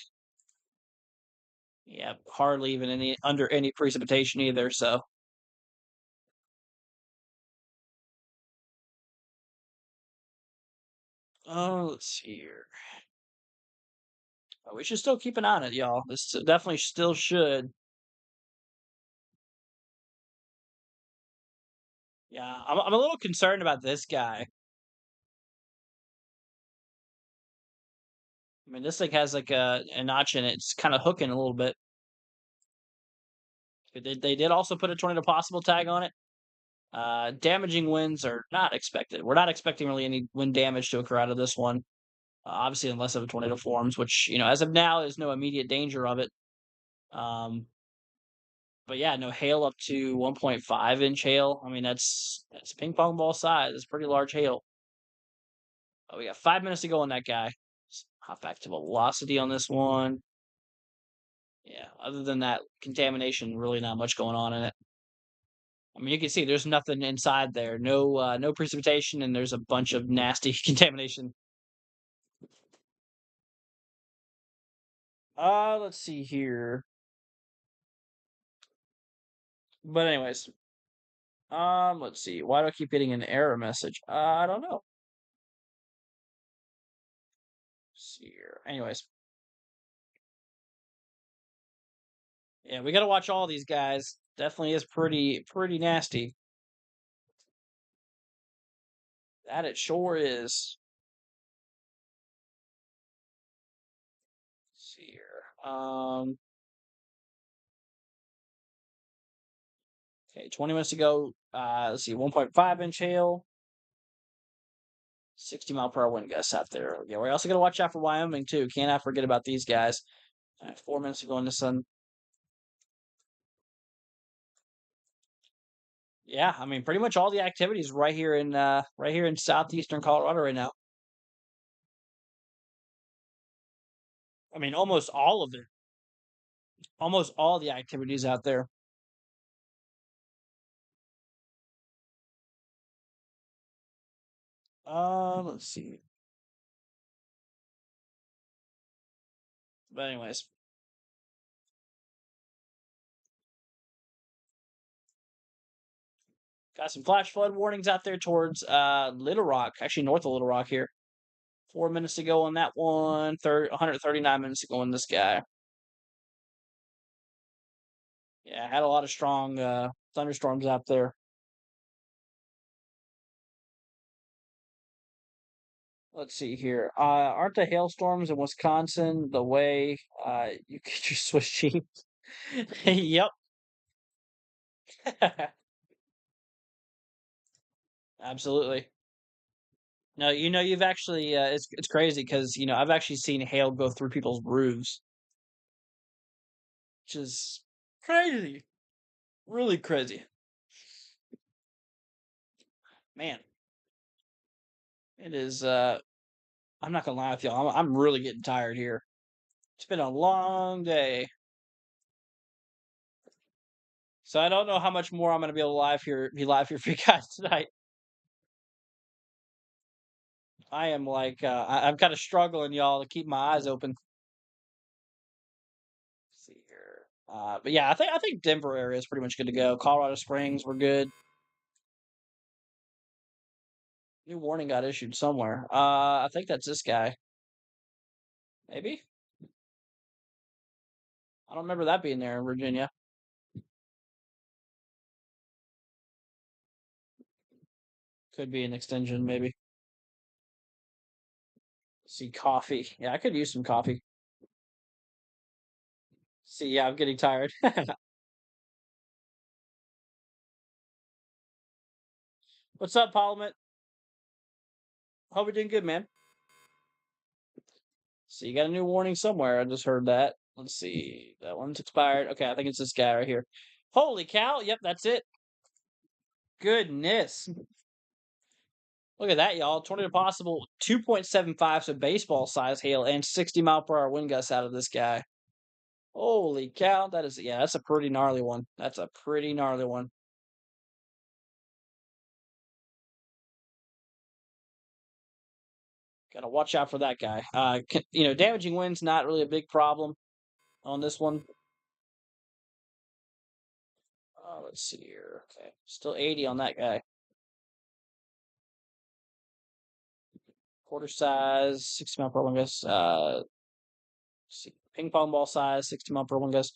Yeah, hardly even any under any precipitation either. So, oh, let's see here. We should still keep an eye on it, y'all. This definitely still should. Yeah, I'm a little concerned about this guy. I mean, this thing has like a notch in it. It's kind of hooking a little bit. They did also put a tornado possible tag on it. Damaging winds are not expected. We're not expecting really any wind damage to occur out of this one. Obviously, unless of a tornado forms, which as of now, there's no immediate danger of it. Um, but yeah, no hail up to 1.5-inch hail. I mean, that's ping pong ball size. It's pretty large hail. Oh, we got 5 minutes to go on that guy. Let's hop back to velocity on this one. Yeah, other than that, contamination, really not much going on in it. I mean, you can see there's nothing inside there. No precipitation, and there's a bunch of nasty contamination. Let's see here. But anyways, let's see. Why do I keep getting an error message? I don't know. Let's see here. Anyways, yeah, we got to watch all these guys. Definitely is pretty nasty. That it sure is. Let's see here. Okay, 20 minutes ago. Let's see, 1.5-inch hail, 60-mile-per-hour wind gusts out there. Yeah, we're also gonna watch out for Wyoming too. Cannot forget about these guys. 4 minutes ago in the sun. Yeah, I mean, pretty much all the activities right here in southeastern Colorado right now. I mean, almost all of it. Almost all the activities out there. Let's see. But anyways, got some flash flood warnings out there towards Little Rock, actually north of Little Rock here. 4 minutes ago on that one, 139 minutes ago on this guy. Yeah, had a lot of strong thunderstorms out there. Let's see here. Aren't the hailstorms in Wisconsin the way you get your Swiss cheese? Yep. Absolutely. No, you've actually it's crazy because I've actually seen hail go through people's roofs, which is crazy, really crazy. Man, it is. I'm not gonna lie with y'all. I'm really getting tired here. It's been a long day, so I don't know how much more I'm gonna be live here for you guys tonight. I am like, I'm kind of struggling, y'all, to keep my eyes open. Let's see here. But yeah, I think Denver area is pretty much good to go. Colorado Springs, we're good. New warning got issued somewhere. I think that's this guy. Maybe. I don't remember that being there in Virginia. Could be an extension, maybe. See coffee. Yeah, I could use some coffee. See, yeah, I'm getting tired. What's up, Parliament? Hope you're doing good, man. So you got a new warning somewhere. I just heard that. Let's see. That one's expired. Okay, I think it's this guy right here. Holy cow! Yep, that's it. Goodness. Look at that, y'all. Tornado possible 2.75, so baseball size hail and 60-mile-per-hour wind gusts out of this guy. Holy cow. That's a pretty gnarly one. That's a pretty gnarly one. Gotta watch out for that guy. Damaging winds not really a big problem on this one. Let's see here. Okay, still 80 on that guy. Quarter size, 60-mile-per-hour wind gust. See, ping pong ball size, 60-mile-per-hour wind gust.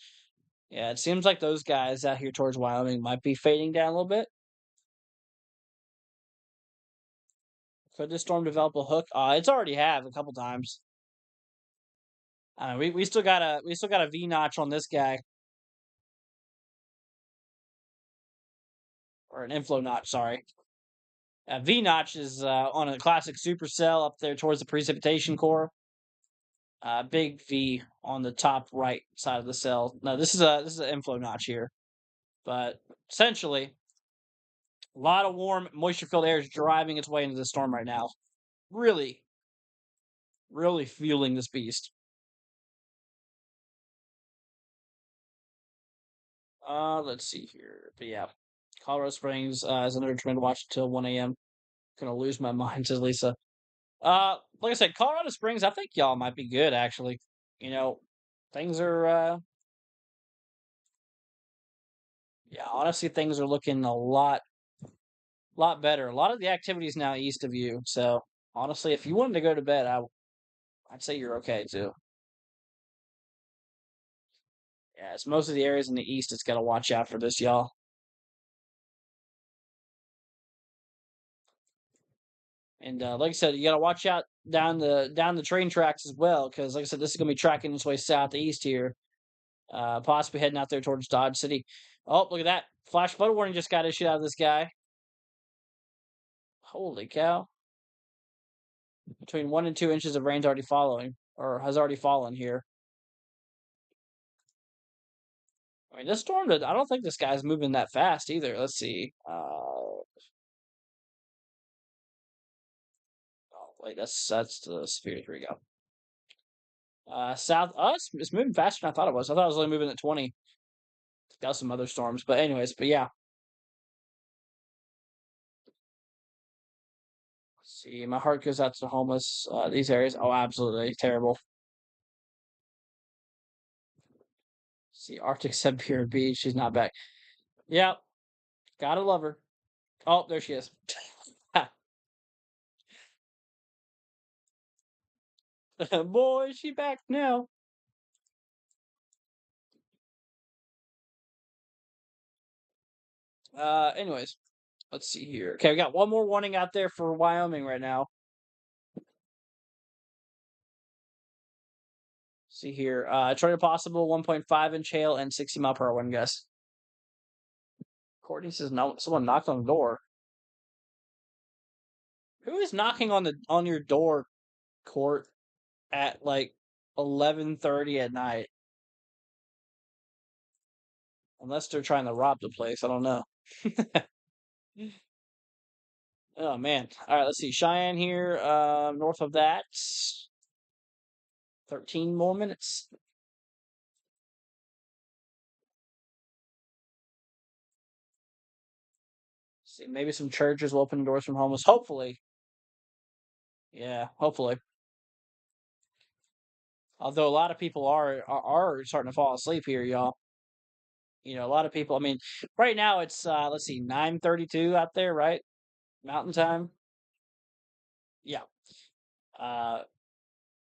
Yeah, it seems like those guys out here towards Wyoming might be fading down a little bit. Could this storm develop a hook? It's already have a couple times. We still got a V notch on this guy, or an inflow notch. Sorry, V notch is on a classic supercell up there towards the precipitation core. Big V on the top right side of the cell. No, this is an inflow notch here, but essentially a lot of warm, moisture-filled air is driving its way into the storm right now. Really, really fueling this beast. Let's see here. But yeah, Colorado Springs is another trend to watch until 1 a.m. Gonna lose my mind, says Lisa. Like I said, Colorado Springs, I think y'all might be good actually. You know, things are yeah, honestly things are looking a lot better. A lot of the activities now east of you. So honestly, if you wanted to go to bed, I'd say you're okay too. Yeah, it's most of the areas in the east that's gotta watch out for this, y'all. And like I said, you got to watch out down the train tracks as well, because like I said, this is going to be tracking its way southeast here, possibly heading out there towards Dodge City. Oh, look at that! Flash photo warning just got issued out of this guy. Holy cow! Between 1 and 2 inches of rain's already following, or has already fallen here. I mean, this storm, I don't think this guy's moving that fast either. Let's see. Oh wait, that's the sphere. Here we go. South us, it's moving faster than I thought it was. I thought it was only moving at 20. Got some other storms, but anyways, but yeah. Let's see, my heart goes out to the homeless. These areas, oh, absolutely terrible. See, Arctic Siberia Beach, she's not back. Yep, gotta love her. Oh, there she is. Boy, is she back now. Anyways, let's see here. Okay, we got one more warning out there for Wyoming right now. See here. Tornado possible, 1.5-inch hail and 60-mile-per-hour wind gusts. Courtney says no. Someone knocked on the door. Who is knocking on your door, Court, at like 11:30 at night? Unless they're trying to rob the place, I don't know. Oh man. All right, let's see. Cheyenne here, north of that. 13 more minutes. See, maybe some churches will open doors from homeless. Hopefully. Yeah, hopefully. Although a lot of people are starting to fall asleep here, y'all. You know, a lot of people. I mean, right now it's let's see, 9:32 out there, right? Mountain time. Yeah. Uh,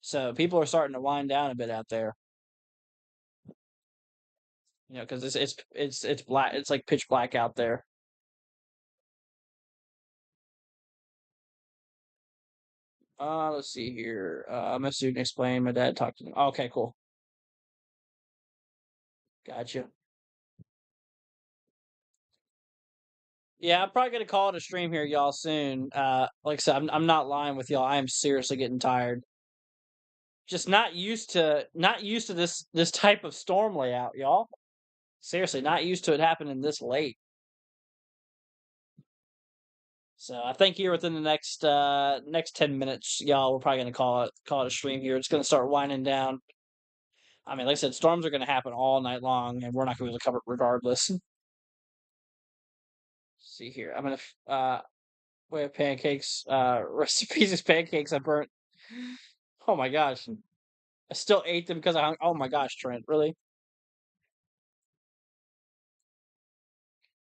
so people are starting to wind down a bit out there. You know, because it's black. It's like pitch black out there. Let's see here. My student explained. My dad talked to them. Okay, cool. Gotcha. Yeah, I'm probably gonna call it a stream here, y'all, soon. Like I said, I'm not lying with y'all. I am seriously getting tired. Just not used to this type of storm layout, y'all. Seriously, not used to it happening this late. So I think here within the next 10 minutes, y'all, we're probably gonna call it a stream here. It's gonna start winding down. I mean, like I said, storms are gonna happen all night long, and we're not gonna be able to cover it regardless. See here, I'm gonna we have pancakes, recipes of pancakes I burnt. Oh my gosh. I still ate them because oh my gosh, Trent, really?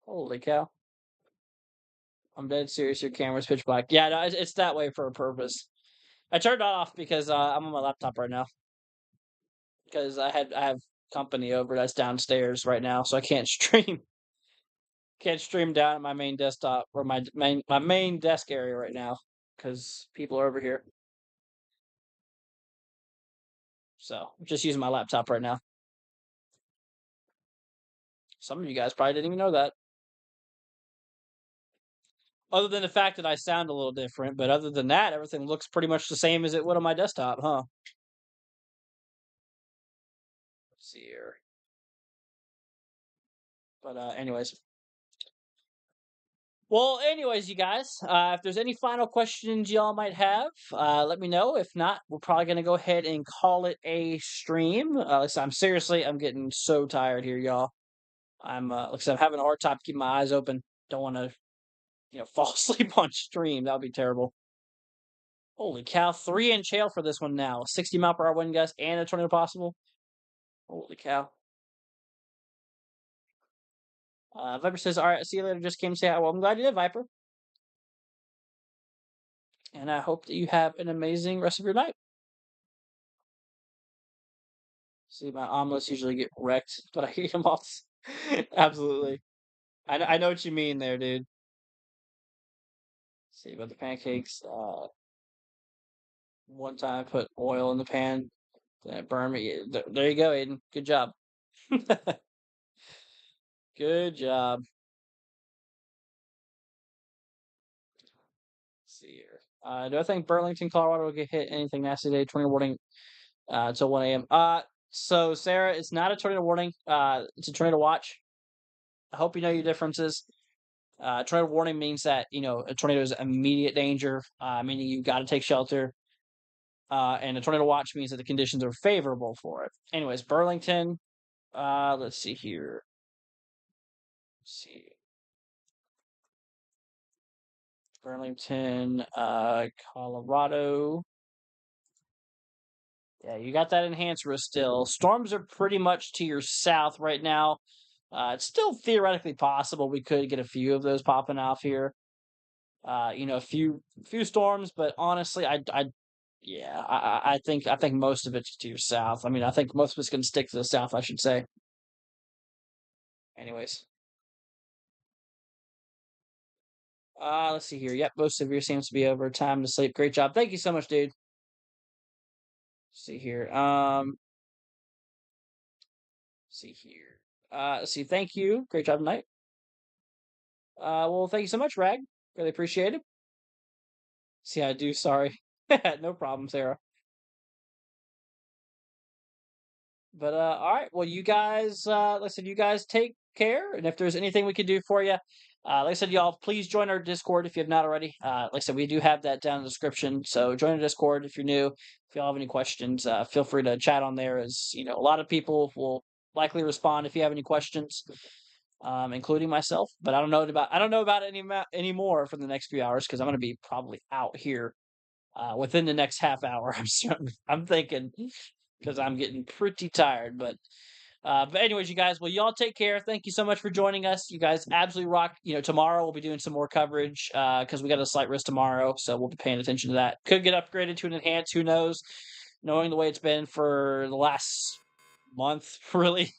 Holy cow. I'm dead serious, your camera's pitch black. Yeah, no, it's that way for a purpose. I turned it off because I'm on my laptop right now. Because I have company over that's downstairs right now, so I can't stream. Can't stream down at my main desktop or my main desk area right now. because people are over here. So I'm just using my laptop right now. Some of you guys probably didn't even know that. Other than the fact that I sound a little different, but other than that, everything looks pretty much the same as it would on my desktop, huh? Let's see here. But anyways. Well, anyways, you guys, if there's any final questions y'all might have, let me know. If not, we're probably gonna go ahead and call it a stream. Listen, I'm getting so tired here, y'all. Like I said, I'm having a hard time keeping my eyes open. Don't want to, fall asleep on stream. That would be terrible. Holy cow! 3-inch hail for this one now. 60 mile per hour wind gust and a tornado possible. Holy cow! Viper says, "All right, see you later. Just came to say hi." Well, I'm glad you did, Viper. And I hope that you have an amazing rest of your night. See, my omelets usually get wrecked, but I eat them all. Absolutely. I know what you mean there, dude. See about the pancakes. One time I put oil in the pan, then it burned me. There you go, Aiden. Good job. Good job. Let's see here. Do I think Burlington, Colorado will get hit anything nasty today? Tornado warning until 1 a.m. So Sarah, it's not a tornado warning. It's a tornado watch. I hope you know your differences. Tornado warning means that a tornado is immediate danger, meaning you got to take shelter. And a tornado watch means that the conditions are favorable for it. Anyways, Burlington. Let's see here. Let's see. Burlington, Colorado. Yeah, you got that enhanced risk still. Storms are pretty much to your south right now. It's still theoretically possible we could get a few of those popping off here. A few storms, but honestly, I think most of it's to your south. I mean, I think most of it's going to stick to the south, I should say. Anyways, let's see here. Yep, most severe seems to be over. Time to sleep. Great job. Thank you so much, dude. Let's see here. See here. Let's see. Thank you. Great job tonight. Well, thank you so much, Rag. Really appreciate it. See, I do. Sorry. No problem, Sarah. But all right. Well, you guys, like I said, you guys take care. And if there's anything we can do for you, like I said, y'all, please join our Discord if you have not already. Like I said, we do have that down in the description. So join our Discord if you're new. If y'all have any questions, feel free to chat on there. As a lot of people will likely respond if you have any questions, including myself. But I don't know about any more for the next few hours because I'm going to be probably out here within the next half hour. I'm thinking because I'm getting pretty tired. But anyways, you guys, well, y'all take care. Thank you so much for joining us. You guys absolutely rock. Tomorrow we'll be doing some more coverage because we got a slight risk tomorrow, so we'll be paying attention to that. Could get upgraded to an enhanced. Who knows? Knowing the way it's been for the last month, really,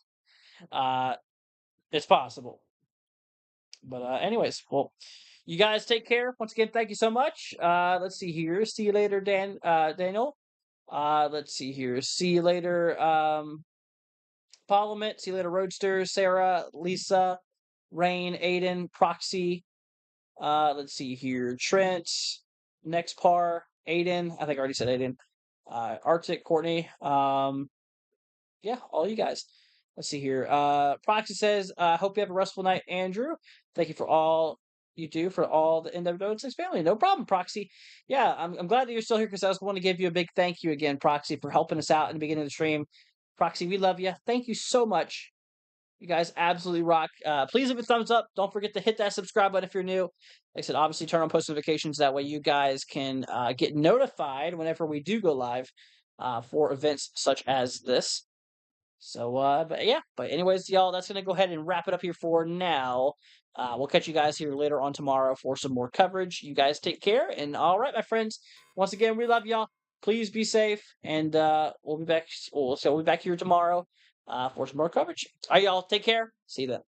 it's possible. But anyways, well, you guys take care. Once again, thank you so much. Let's see here. See you later, Daniel. Let's see here. See you later, Parliament. See you later, Roadster, Sarah, Lisa, Rain, Aiden, Proxy. Let's see here. Trent, Next Par, Aiden. I think I already said Aiden. Arctic, Courtney. Yeah, all you guys. Let's see here. Proxy says, hope you have a restful night, Andrew. Thank you for all you do for all the NW6 family. No problem, Proxy. Yeah, I'm glad that you're still here because I was going to give you a big thank you again, Proxy, for helping us out in the beginning of the stream. Proxy, we love you. Thank you so much. You guys absolutely rock. Please leave a thumbs up. Don't forget to hit that subscribe button if you're new. Like I said, obviously turn on post notifications. That way you guys can get notified whenever we do go live for events such as this. So, but anyways, y'all, that's going to go ahead and wrap it up here for now. We'll catch you guys here later on tomorrow for some more coverage. You guys take care. And all right, my friends, once again, we love y'all. Please be safe. And we'll be back. We'll be back here tomorrow for some more coverage. All right, y'all, take care. See you then.